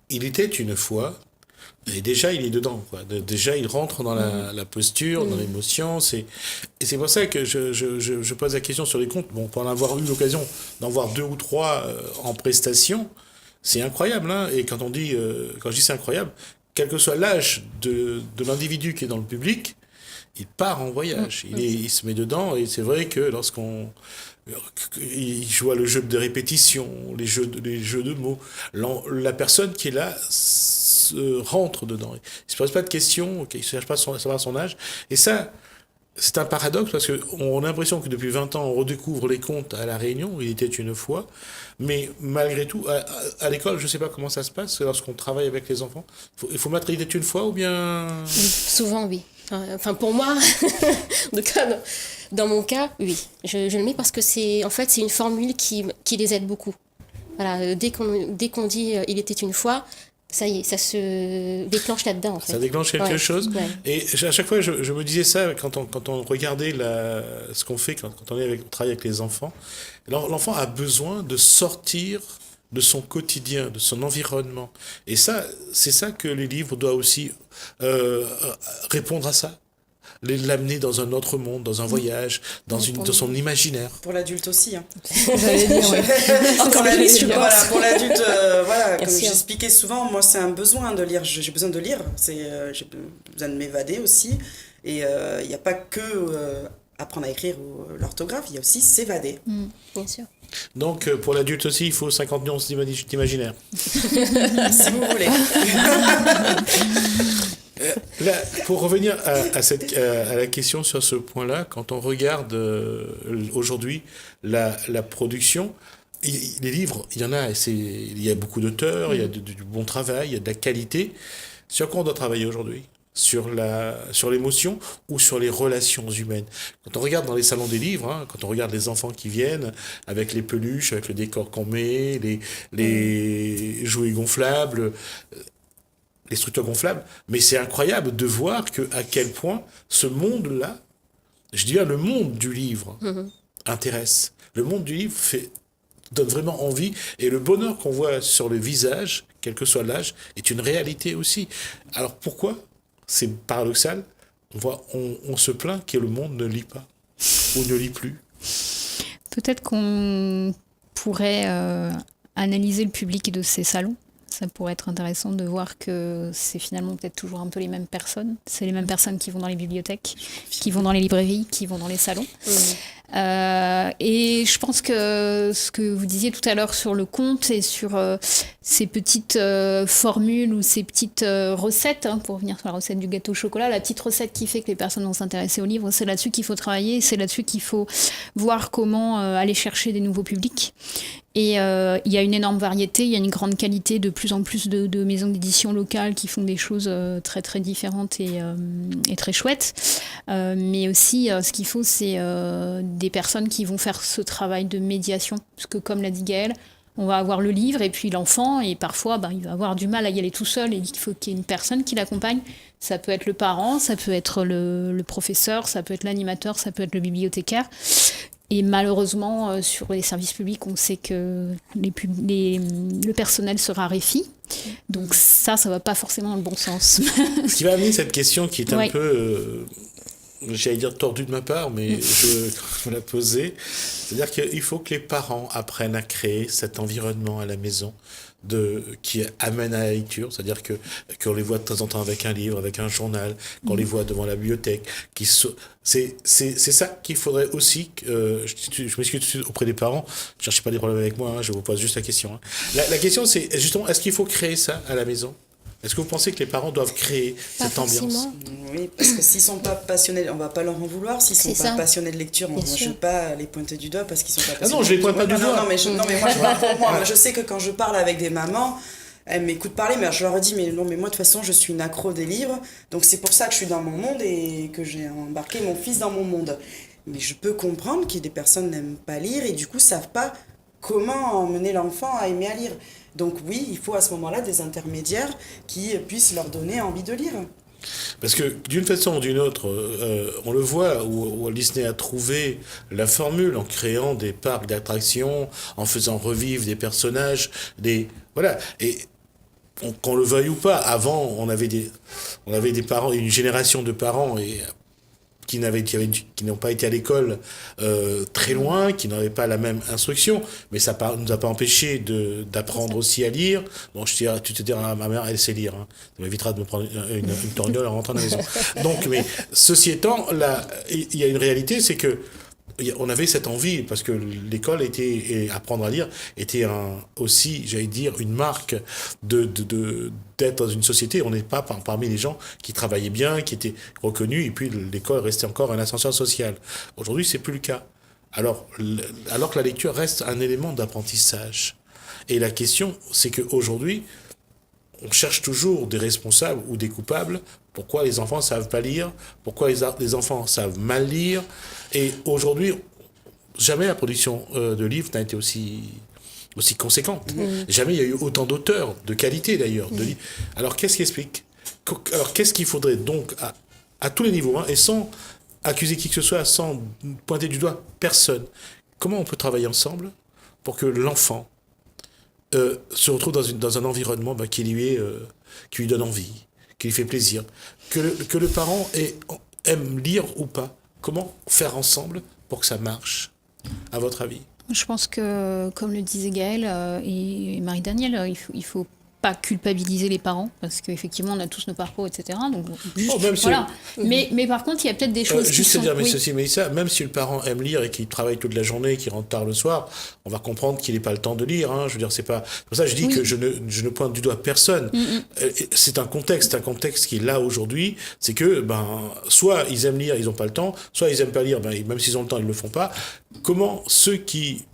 il était une fois, et déjà il est dedans, quoi. Déjà il rentre dans la posture, dans l'émotion. Et c'est pour ça que je pose la question sur les contes. Bon, pour en avoir eu l'occasion d'en voir 2 ou 3 en prestation, c'est incroyable, hein. Et quand je dis c'est incroyable, quel que soit l'âge de l'individu qui est dans le public, il part en voyage. Il se met dedans, et c'est vrai que il joue à le jeu de répétition, les jeux de mots, la personne qui est là rentre dedans. Il ne se pose pas de questions, il ne cherche pas à savoir son âge. Et ça, c'est un paradoxe, parce qu'on a l'impression que depuis 20 ans, on redécouvre les contes à La Réunion, il était une fois, mais malgré tout, à l'école, je ne sais pas comment ça se passe, lorsqu'on travaille avec les enfants, il faut mettre il était une fois, ou bien... Souvent, oui. Enfin, pour moi, en tout cas, dans mon cas, oui. Je le mets parce que c'est une formule qui les aide beaucoup. Voilà, dès qu'on dit il était une fois, ça y est, ça se déclenche là-dedans. En fait. Ça déclenche quelque chose. Ouais. Et à chaque fois, je me disais ça quand on regardait ce qu'on fait, quand on travaille avec les enfants. L'enfant a besoin de sortir de son quotidien, de son environnement. Et ça, c'est ça que les livres doivent aussi répondre à ça. L'amener dans un autre monde, dans un voyage, dans son imaginaire. Pour l'adulte aussi. Hein. J'allais dire, ouais. Pour l'adulte, comme j'expliquais souvent, moi c'est un besoin de lire. J'ai besoin de lire. J'ai besoin de m'évader aussi. Et il n'y a pas que apprendre à écrire ou l'orthographe, il y a aussi s'évader. Bien sûr. Donc pour l'adulte aussi, il faut 50 nuances d'imaginaire. Si vous voulez. Là, pour revenir à la question sur ce point-là, quand on regarde aujourd'hui la production, les livres, il y en a, il y a beaucoup d'auteurs, il y a du bon travail, il y a de la qualité. Sur quoi on doit travailler aujourd'hui ? Sur l'émotion ou sur les relations humaines. Quand on regarde dans les salons des livres, quand on regarde les enfants qui viennent avec les peluches, avec le décor qu'on met, les jouets gonflables, les structures gonflables, mais c'est incroyable de voir à quel point ce monde-là, je dirais le monde du livre, intéresse. Le monde du livre donne vraiment envie, et le bonheur qu'on voit sur le visage, quel que soit l'âge, est une réalité aussi. Alors pourquoi ? C'est paradoxal, on se plaint que le monde ne lit pas, ou ne lit plus. Peut-être qu'on pourrait analyser le public de ces salons Ça pourrait être intéressant de voir que c'est finalement peut-être toujours un peu les mêmes personnes. C'est les mêmes personnes qui vont dans les bibliothèques, qui vont dans les librairies, qui vont dans les salons. Et je pense que ce que vous disiez tout à l'heure sur le conte et sur ces petites formules ou ces petites recettes, pour revenir sur la recette du gâteau au chocolat, la petite recette qui fait que les personnes vont s'intéresser au livre, c'est là-dessus qu'il faut travailler, c'est là-dessus qu'il faut voir comment aller chercher des nouveaux publics. Et il y a une énorme variété, il y a une grande qualité, de plus en plus de maisons d'édition locales qui font des choses très très différentes et très chouettes. Mais aussi, ce qu'il faut, c'est des personnes qui vont faire ce travail de médiation. Parce que comme l'a dit Gaëlle, on va avoir le livre et puis l'enfant, et parfois il va avoir du mal à y aller tout seul, et il faut qu'il y ait une personne qui l'accompagne. Ça peut être le parent, ça peut être le professeur, ça peut être l'animateur, ça peut être le bibliothécaire. Et malheureusement, sur les services publics, on sait que le personnel se raréfie. Donc ça va pas forcément dans le bon sens. Ce qui va amener cette question qui est un peu, j'allais dire tordue de ma part, mais je me la posais. C'est-à-dire qu'il faut que les parents apprennent à créer cet environnement à la maison qui amène à la lecture, c'est-à-dire qu'on les voit de temps en temps avec un livre, avec un journal, qu'on les voit devant la bibliothèque. C'est ça qu'il faudrait aussi. Je m'excuse auprès des parents, ne cherchez pas des problèmes avec moi, je vous pose juste la question. La question, c'est justement, est-ce qu'il faut créer ça à la maison ? Est-ce que vous pensez que les parents doivent créer cette ambiance ? Oui, parce que s'ils ne sont pas passionnés, on ne va pas leur en vouloir. S'ils ne sont pas passionnés de lecture, moi, je ne vais pas les pointer du doigt parce qu'ils ne sont pas passionnés. Ah non, je ne les pointe pas du doigt. Non, mais moi, je parle pour moi. Moi, je sais que quand je parle avec des mamans, elles m'écoutent parler, mais je leur dis, mais moi, de toute façon, je suis une accro des livres. Donc, c'est pour ça que je suis dans mon monde et que j'ai embarqué mon fils dans mon monde. Mais je peux comprendre qu'il y ait des personnes qui n'aiment pas lire et du coup, ne savent pas comment emmener l'enfant à aimer à lire. Donc oui, il faut à ce moment-là des intermédiaires qui puissent leur donner envie de lire. Parce que d'une façon ou d'une autre, on le voit, où Disney a trouvé la formule en créant des parcs d'attractions, en faisant revivre des personnages, voilà. Et qu'on le veuille ou pas, avant on avait des parents, une génération de parents qui n'ont pas été à l'école très loin, qui n'avaient pas la même instruction, mais ça ne nous a pas empêché d'apprendre aussi à lire. Bon, tu te dis, ma mère, elle sait lire. Hein. Ça m'évitera de me prendre une torgnole en rentrant à la maison. Donc, mais ceci étant, il y a une réalité, c'est que on avait cette envie, parce que l'école et apprendre à lire était aussi, j'allais dire, une marque d'être dans une société. On n'est pas parmi les gens qui travaillaient bien, qui étaient reconnus, et puis l'école restait encore un ascenseur social. Aujourd'hui, c'est plus le cas. Alors que la lecture reste un élément d'apprentissage. Et la question, c'est qu'aujourd'hui, on cherche toujours des responsables ou des coupables. Pourquoi les enfants ne savent pas lire ? Pourquoi les enfants savent mal lire ? Et aujourd'hui, jamais la production de livres n'a été aussi conséquente. Jamais il y a eu autant d'auteurs, de qualité d'ailleurs. Alors qu'est-ce qui explique ? Alors qu'est-ce qu'il faudrait donc, à tous les niveaux, et sans accuser qui que ce soit, sans pointer du doigt personne, comment on peut travailler ensemble pour que l'enfant se retrouve dans un environnement qui lui donne envie, qui lui fait plaisir, que le parent aime lire ou pas. Comment faire ensemble pour que ça marche, à votre avis ? Je pense que, comme le disait Gaëlle et Marie-Danielle, il faut pas culpabiliser les parents, parce qu'effectivement, on a tous nos parcours, etc. Donc, voilà. Mais par contre, il y a peut-être des choses qui sont... dire, mais ça, même si le parent aime lire et qu'il travaille toute la journée, qu'il rentre tard le soir, on va comprendre qu'il n'ait pas le temps de lire. Hein. Je veux dire, c'est pas... C'est pour ça que je dis que je ne pointe du doigt personne. C'est un contexte qui est là aujourd'hui. C'est que, soit ils aiment lire, ils n'ont pas le temps, soit ils n'aiment pas lire, même s'ils ont le temps, ils ne le font pas. Comment ceux qui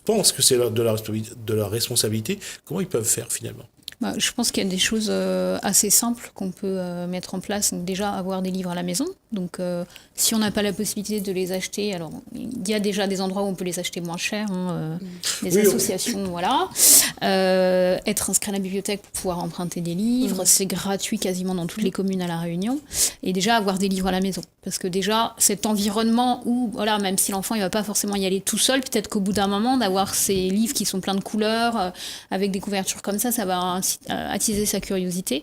pensent que c'est de leur responsabilité, comment ils peuvent faire finalement ? Je pense qu'il y a des choses assez simples qu'on peut mettre en place. Donc déjà, avoir des livres à la maison. Donc, si on n'a pas la possibilité de les acheter, alors il y a déjà des endroits où on peut les acheter moins cher, des associations, voilà. Être inscrit à la bibliothèque pour pouvoir emprunter des livres, c'est gratuit quasiment dans toutes les communes à La Réunion. Et déjà, avoir des livres à la maison. Parce que déjà, cet environnement où, voilà, même si l'enfant il va pas forcément y aller tout seul, peut-être qu'au bout d'un moment, d'avoir ces livres qui sont pleins de couleurs, avec des couvertures comme ça va attiser sa curiosité.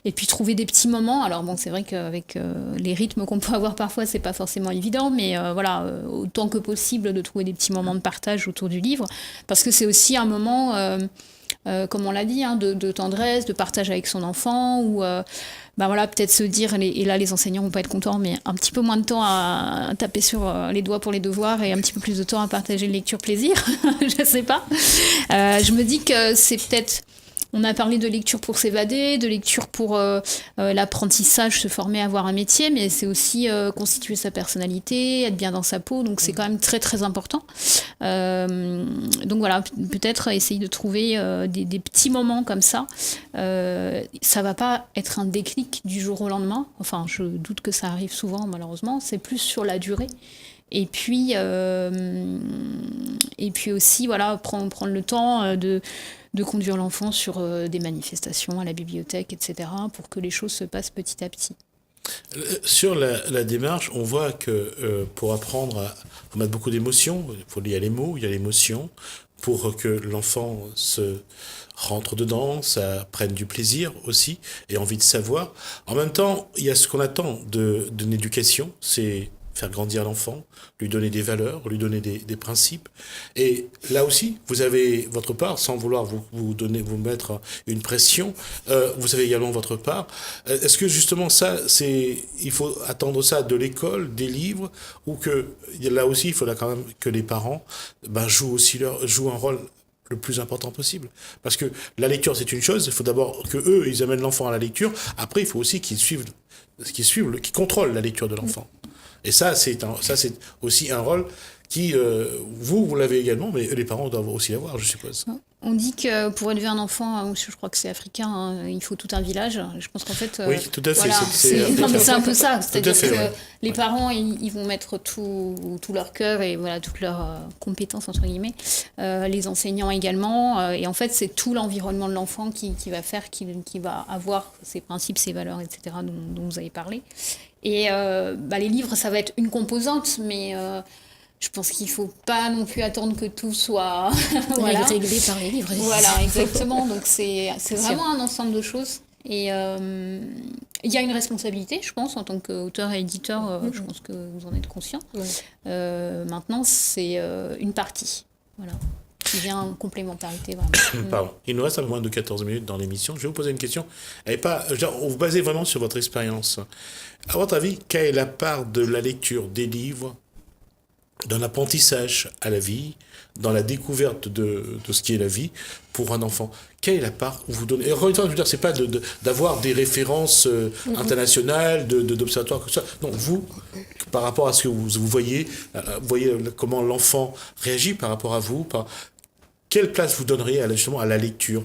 Et puis trouver des petits moments. Alors bon, c'est vrai qu'avec les rythmes qu'on peut avoir parfois, c'est pas forcément évident, mais autant que possible de trouver des petits moments de partage autour du livre, parce que c'est aussi un moment comme on l'a dit, hein, de tendresse, de partage avec son enfant, ou voilà, peut-être se dire, et là les enseignants vont pas être contents, mais un petit peu moins de temps à taper sur les doigts pour les devoirs et un petit peu plus de temps à partager le lecture plaisir, je sais pas. Je me dis que c'est peut-être... On a parlé de lecture pour s'évader, de lecture pour l'apprentissage, se former à avoir un métier, mais c'est aussi constituer sa personnalité, être bien dans sa peau, donc c'est quand même très très important. Donc voilà, peut-être essayer de trouver des petits moments comme ça. Ça va pas être un déclic du jour au lendemain, enfin je doute que ça arrive souvent malheureusement, c'est plus sur la durée. Et puis aussi, voilà, prendre le temps de conduire l'enfant sur des manifestations à la bibliothèque, etc., pour que les choses se passent petit à petit. Sur la démarche, on voit que pour apprendre à mettre beaucoup d'émotions, il y a les mots, il y a l'émotion, pour que l'enfant se rentre dedans, ça prenne du plaisir aussi, et envie de savoir. En même temps, il y a ce qu'on attend d'une éducation, c'est faire grandir l'enfant, lui donner des valeurs, lui donner des principes. Et là aussi, vous avez votre part, sans vouloir vous mettre une pression, vous avez également votre part. Est-ce que justement ça, il faut attendre ça de l'école, des livres, ou que là aussi, il faudra quand même que les parents jouent un rôle le plus important possible. Parce que la lecture, c'est une chose, il faut d'abord que eux, ils amènent l'enfant à la lecture. Après, il faut aussi qu'ils contrôlent la lecture de l'enfant. Et ça, c'est aussi un rôle qui, vous l'avez également, mais les parents doivent aussi l'avoir, je suppose. On dit que pour élever un enfant, je crois que c'est africain, hein, il faut tout un village. Je pense qu'en fait... oui, tout à fait. Voilà, c'est un peu ça. C'est-à-dire que ouais. les parents, ils vont mettre tout leur cœur et voilà, toutes leurs compétences, entre guillemets. Les enseignants également. Et en fait, c'est tout l'environnement de l'enfant qui va faire, qui va avoir ses principes, ses valeurs, etc., dont vous avez parlé. Et les livres, ça va être une composante, mais... je pense qu'il ne faut pas non plus attendre que tout soit réglé par les livres. Voilà, exactement. Donc c'est vraiment un ensemble de choses. Et il y a une responsabilité, je pense, en tant qu'auteur et éditeur. Je pense que vous en êtes conscient. Ouais. Maintenant, c'est une partie. Voilà. Qui vient en complémentarité, vraiment. Pardon. Il nous reste un peu moins de 14 minutes dans l'émission. Je vais vous poser une question. Vous basez vraiment sur votre expérience. À votre avis, quelle est la part de la lecture des livres dans l'apprentissage à la vie, dans la découverte de ce qui est la vie pour un enfant? Quelle est la part où vous donnez? Et encore une fois, je veux dire, c'est pas d'avoir des références internationales, d'observatoires, comme ça. Non, vous, par rapport à ce que vous voyez comment l'enfant réagit par rapport à vous, quelle place vous donneriez justement à la lecture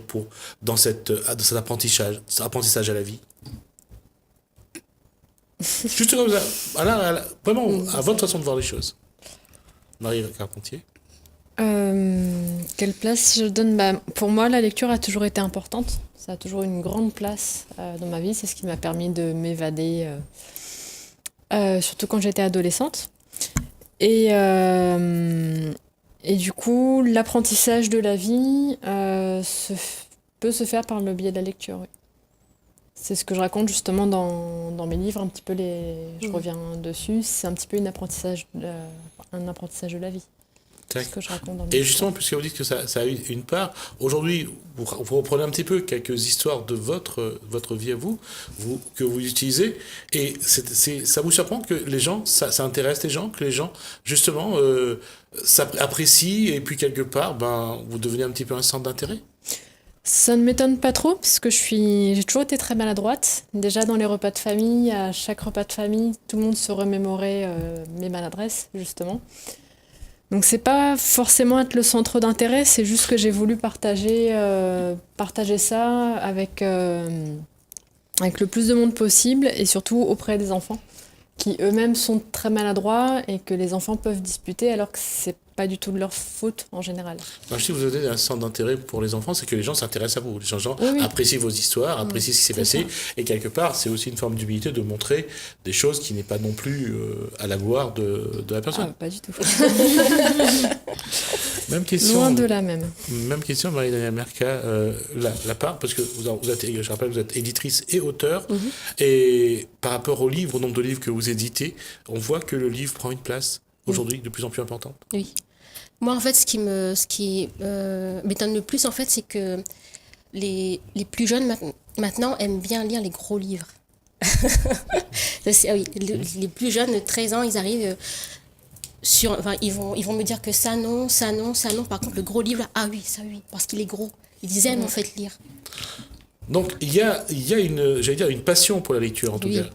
dans cet apprentissage à la vie? Juste comme ça, vraiment, à votre façon de voir les choses. Marie Carpentier. Quelle place je donne? Pour moi, la lecture a toujours été importante. Ça a toujours eu une grande place dans ma vie. C'est ce qui m'a permis de m'évader, surtout quand j'étais adolescente. Et du coup, l'apprentissage de la vie peut se faire par le biais de la lecture. Oui. C'est ce que je raconte justement dans mes livres, un petit peu je reviens dessus. C'est un petit peu un apprentissage de la vie. C'est ce que je raconte dans mes livres. Et justement, puisque vous dites que ça a eu une part, aujourd'hui, vous reprenez un petit peu quelques histoires de votre vie à vous que vous utilisez, et ça vous surprend que les gens, ça intéresse les gens, que les gens, justement, apprécient, et puis quelque part, vous devenez un petit peu un centre d'intérêt? Ça ne m'étonne pas trop, parce que j'ai toujours été très maladroite. Déjà dans les repas de famille, à chaque repas de famille, tout le monde se remémorait mes maladresses, justement. Donc c'est pas forcément être le centre d'intérêt, c'est juste que j'ai voulu partager ça avec le plus de monde possible, et surtout auprès des enfants, qui eux-mêmes sont très maladroits, et que les enfants peuvent disputer, alors que c'est pas du tout de leur faute en général. Si vous avez un centre d'intérêt pour les enfants, c'est que les gens s'intéressent à vous. Les gens apprécient vos histoires, apprécient ce qui s'est passé. Et quelque part, c'est aussi une forme d'humilité de montrer des choses qui n'est pas non plus à la gloire de la personne. Pas du tout. Même question. Loin de là même. Même question, Marie-Danielle Mercat. La part, parce que je rappelle, vous êtes éditrice et auteur. Et par rapport au nombre de livres que vous éditez, on voit que le livre prend une place aujourd'hui de plus en plus importante. Oui. Moi, en fait, ce qui m'étonne le plus, en fait, c'est que les plus jeunes maintenant aiment bien lire les gros livres. Ah oui, les plus jeunes de 13 ans, ils arrivent enfin, ils vont me dire que ça non, ça non, ça non. Par contre, le gros livre, ah oui, ça oui, parce qu'il est gros. Ils aiment en fait lire. Donc il y a une passion pour la lecture en tout cas.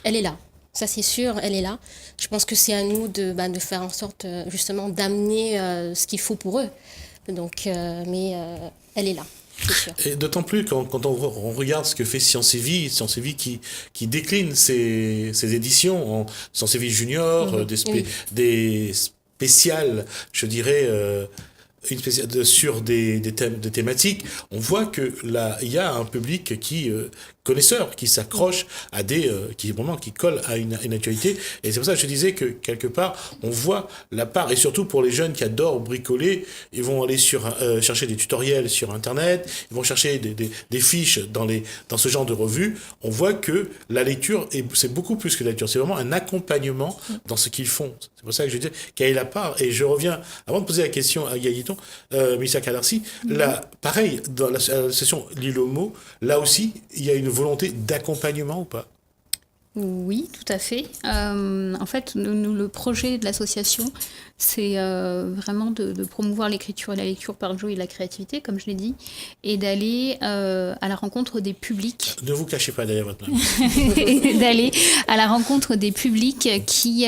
Elle est là. Ça, c'est sûr, elle est là. Je pense que c'est à nous de faire en sorte, justement, d'amener ce qu'il faut pour eux. Donc, mais elle est là, c'est sûr. Et d'autant plus quand on regarde ce que fait Science et Vie qui décline ses éditions en Science et Vie Junior, des spéciales, je dirais, sur des thématiques, on voit que là, il y a un public connaisseur, qui s'accroche à qui colle à une actualité. Et c'est pour ça que je disais que, quelque part, on voit la part, et surtout pour les jeunes qui adorent bricoler, ils vont aller chercher des tutoriels sur Internet, ils vont chercher des fiches dans ce genre de revues. On voit que la lecture, c'est beaucoup plus que la lecture, c'est vraiment un accompagnement dans ce qu'ils font. C'est pour ça que je dis quelle est la part. Et je reviens, avant de poser la question à Gaëtan, Missa Kadarsi, là, pareil, dans la session L'île aux mots, là aussi, il y a une volonté d'accompagnement ou pas? Oui, tout à fait. En fait, le projet de l'association, c'est vraiment de promouvoir l'écriture et la lecture par le jeu et la créativité, comme je l'ai dit, et d'aller à la rencontre des publics. Ne vous cachez pas derrière votre main. D'aller à la rencontre des publics qui,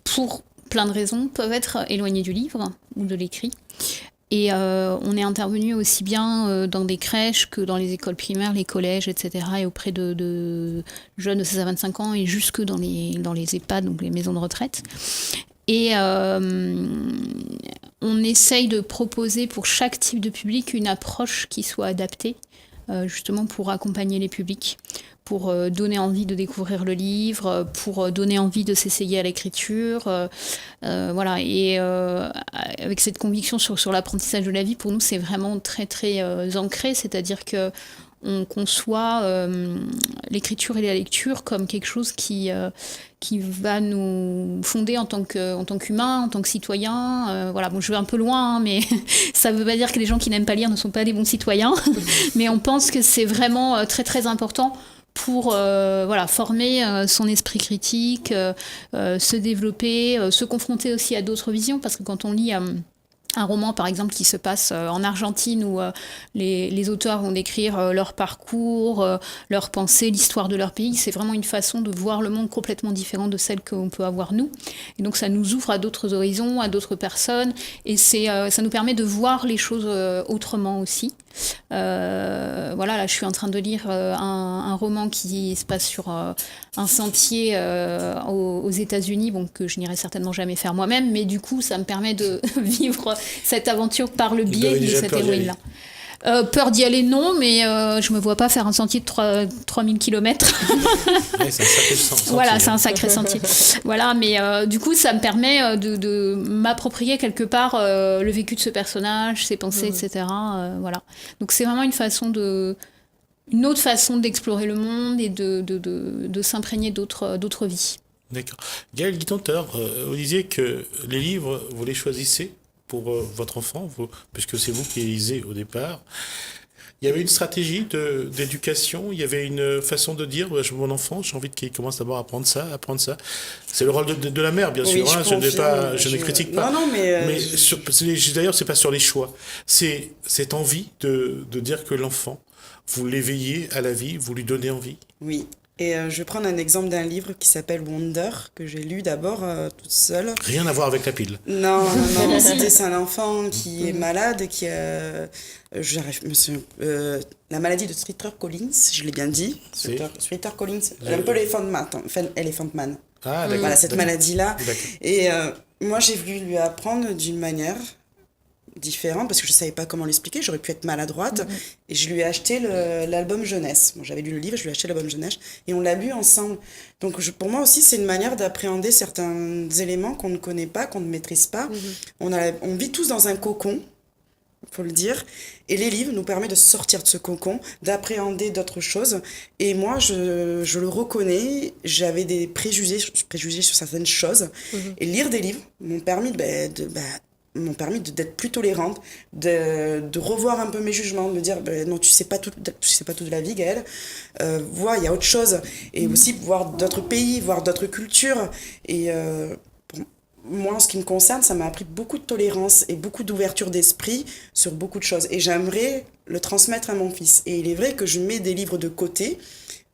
pour plein de raisons, peuvent être éloignés du livre ou de l'écrit. Et on est intervenu aussi bien dans des crèches que dans les écoles primaires, les collèges, etc. et auprès de jeunes de 16 à 25 ans et jusque dans les EHPAD, donc les maisons de retraite. Et on essaye de proposer pour chaque type de public une approche qui soit adaptée, justement pour accompagner les publics, pour donner envie de découvrir le livre, pour donner envie de s'essayer à l'écriture. Voilà. Et avec cette conviction sur l'apprentissage de la vie, pour nous, c'est vraiment très, très ancré. C'est-à-dire que on conçoit l'écriture et la lecture comme quelque chose qui va nous fonder en tant qu'humain, en tant que citoyen. Voilà, bon, je vais un peu loin, hein, mais ça ne veut pas dire que les gens qui n'aiment pas lire ne sont pas des bons citoyens. Mais on pense que c'est vraiment très, très important pour former son esprit critique, se développer, se confronter aussi à d'autres visions, parce que quand on lit un roman, par exemple, qui se passe en Argentine, où les auteurs vont décrire leur parcours, leurs pensées, l'histoire de leur pays, c'est vraiment une façon de voir le monde complètement différente de celle qu'on peut avoir nous. Et donc ça nous ouvre à d'autres horizons, à d'autres personnes, et ça nous permet de voir les choses autrement aussi. Voilà, là je suis en train de lire un roman qui se passe sur un sentier aux États-Unis, bon, que je n'irai certainement jamais faire moi-même, mais du coup ça me permet de vivre cette aventure par le biais de cette héroïne-là. Peur d'y aller, non, mais je me vois pas faire un sentier de 3000 km. Ouais, c'est un sacré sentier. Voilà, c'est un sacré sentier. Voilà, mais du coup, ça me permet de m'approprier quelque part le vécu de ce personnage, ses pensées, etc. Voilà. Donc c'est vraiment une autre façon d'explorer le monde et de s'imprégner d'autres vies. D'accord. Gaël Guittenteur, vous disiez que les livres, vous les choisissez pour votre enfant, puisque c'est vous qui les lisez au départ. Il y avait une stratégie d'éducation, il y avait une façon de dire, mon enfant, j'ai envie qu'il commence d'abord à apprendre ça. C'est le rôle de la mère, bien sûr, hein, je ne critique pas. Non, mais d'ailleurs, c'est pas sur les choix. C'est cette envie de dire que l'enfant, vous l'éveillez à la vie, vous lui donnez envie. Oui. Et je vais prendre un exemple d'un livre qui s'appelle Wonder, que j'ai lu d'abord toute seule. Rien à voir avec la pile. Non, c'est un enfant qui est malade, qui a... la maladie de Streeter-Collins, je l'ai bien dit. Streeter-Collins, un peu Elephant Man. Ah, d'accord. Voilà, cette maladie-là. Et moi, j'ai voulu lui apprendre d'une manière différente, parce que je ne savais pas comment l'expliquer, j'aurais pu être maladroite, et je lui ai acheté l'album jeunesse. Bon, j'avais lu le livre, je lui ai acheté l'album jeunesse, et on l'a lu ensemble. Donc pour moi aussi, c'est une manière d'appréhender certains éléments qu'on ne connaît pas, qu'on ne maîtrise pas. On vit tous dans un cocon, il faut le dire, et les livres nous permettent de sortir de ce cocon, d'appréhender d'autres choses. Et moi, je le reconnais, j'avais des préjugés sur certaines choses, et lire des livres m'ont permis m'ont permis d'être plus tolérante, de revoir un peu mes jugements, de me dire non, tu sais pas tout de la vie, Gaëlle, il y a autre chose, et aussi voir d'autres pays, voir d'autres cultures, et pour moi, en ce qui me concerne, ça m'a appris beaucoup de tolérance et beaucoup d'ouverture d'esprit sur beaucoup de choses, et j'aimerais le transmettre à mon fils. Et il est vrai que je mets des livres de côté,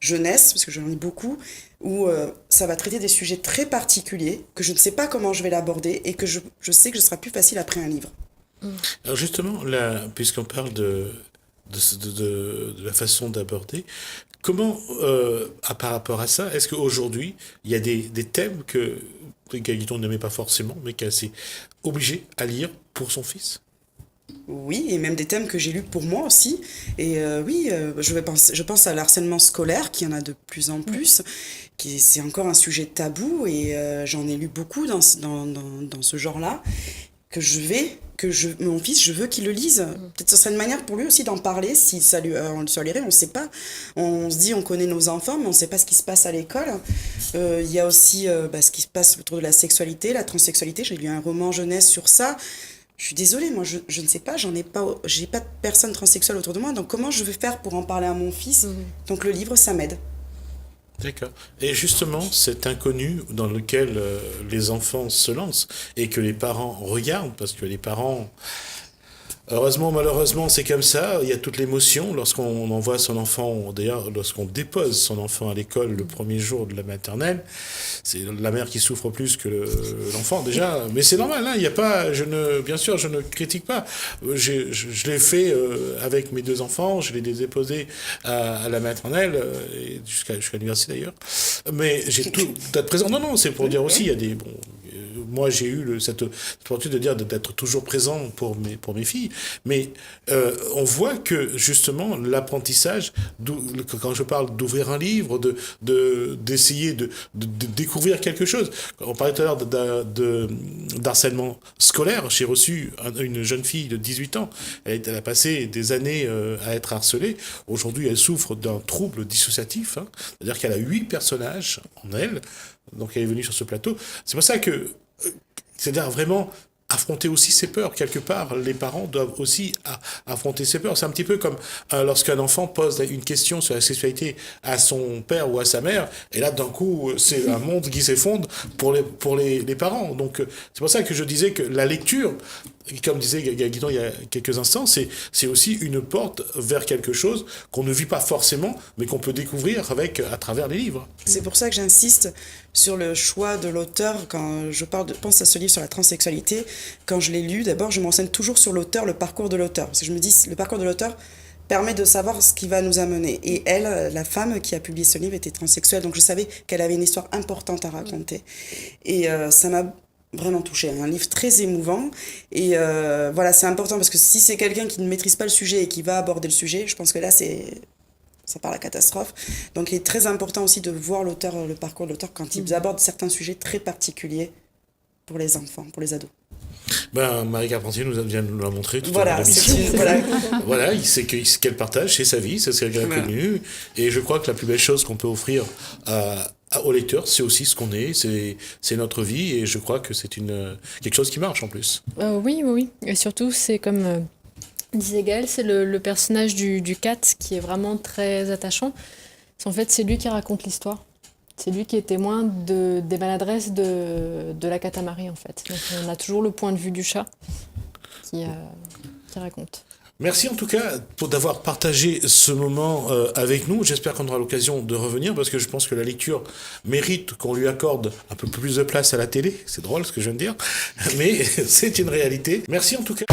jeunesse, parce que j'en ai beaucoup, où ça va traiter des sujets très particuliers, que je ne sais pas comment je vais l'aborder, et que je sais que ce sera plus facile après un livre. Alors justement, là, puisqu'on parle de la façon d'aborder, comment, par rapport à ça, est-ce qu'aujourd'hui, il y a des thèmes que Guiton n'aimait pas forcément, mais qu'elle s'est obligée à lire pour son fils? Oui, et même des thèmes que j'ai lus pour moi aussi. Et je pense à l'harcèlement scolaire, qui y en a de plus en plus, c'est encore un sujet tabou, et j'en ai lu beaucoup dans ce genre-là, mon fils, je veux qu'il le lise. Peut-être que ce serait une manière pour lui aussi d'en parler, si ça lui lirait, on ne sait pas. On se dit, on connaît nos enfants, mais on ne sait pas ce qui se passe à l'école. Il y a aussi ce qui se passe autour de la sexualité, la transsexualité. J'ai lu un roman jeunesse sur ça. Je suis désolée, moi je ne sais pas, j'ai pas de personne transsexuelle autour de moi, donc comment je vais faire pour en parler à mon fils? Donc le livre, ça m'aide. D'accord. Et justement, cet inconnu dans lequel les enfants se lancent et que les parents regardent, parce que les parents, heureusement, malheureusement, c'est comme ça, il y a toute l'émotion lorsqu'on envoie son enfant, d'ailleurs, lorsqu'on dépose son enfant à l'école le premier jour de la maternelle, c'est la mère qui souffre plus que l'enfant déjà, mais c'est normal, hein, il y a pas, bien sûr, je ne critique pas, je l'ai fait avec mes 2 enfants, je les ai déposés à la maternelle, et jusqu'à l'université d'ailleurs, mais j'ai tout d'être présent, non, c'est pour dire aussi, il y a des, moi j'ai eu cette opportunité de dire d'être toujours présent pour mes filles, mais on voit que justement l'apprentissage, quand je parle d'ouvrir un livre, d'essayer de découvrir quelque chose. On parlait tout à l'heure d'harcèlement scolaire. J'ai reçu une jeune fille de 18 ans. Elle a passé des années à être harcelée. Aujourd'hui, elle souffre d'un trouble dissociatif. Hein. C'est-à-dire qu'elle a 8 personnages en elle. Donc elle est venue sur ce plateau. C'est pour ça que, c'est-à-dire vraiment affronter aussi ses peurs. Quelque part, les parents doivent aussi affronter ses peurs. C'est un petit peu comme lorsqu'un enfant pose une question sur la sexualité à son père ou à sa mère, et là, d'un coup, c'est un monde qui s'effondre pour les parents. Donc, c'est pour ça que je disais que la lecture, comme disait Guiton il y a quelques instants, c'est aussi une porte vers quelque chose qu'on ne vit pas forcément, mais qu'on peut découvrir à travers les livres. C'est pour ça que j'insiste sur le choix de l'auteur. Quand je pense à ce livre sur la transsexualité, quand je l'ai lu, d'abord, je m'enseigne toujours sur l'auteur, le parcours de l'auteur. Parce que je me dis, le parcours de l'auteur permet de savoir ce qui va nous amener. Et elle, la femme qui a publié ce livre, était transsexuelle, donc je savais qu'elle avait une histoire importante à raconter. Et ça m'a vraiment touchée. Un livre très émouvant. Et c'est important, parce que si c'est quelqu'un qui ne maîtrise pas le sujet et qui va aborder le sujet, je pense que là, ça part la catastrophe. Donc il est très important aussi de voir l'auteur, le parcours de l'auteur, quand il aborde certains sujets très particuliers pour les enfants, pour les ados. Marie Carpentier vient de nous la montrer tout à l'heure de l'émission. Voilà, il sait ce qu'elle partage, c'est sa vie, c'est ce qu'elle a connu. Et je crois que la plus belle chose qu'on peut offrir au lecteur, c'est aussi ce qu'on est, c'est notre vie, et je crois que c'est quelque chose qui marche en plus. Oui. Et surtout, c'est comme disait Gaëlle, c'est le personnage du Cat qui est vraiment très attachant. En fait, c'est lui qui raconte l'histoire. C'est lui qui est témoin des maladresses de la Katamari, en fait. Donc, on a toujours le point de vue du chat qui raconte. Merci en tout cas d'avoir partagé ce moment avec nous. J'espère qu'on aura l'occasion de revenir, parce que je pense que la lecture mérite qu'on lui accorde un peu plus de place à la télé. C'est drôle ce que je viens de dire, mais c'est une réalité. Merci en tout cas.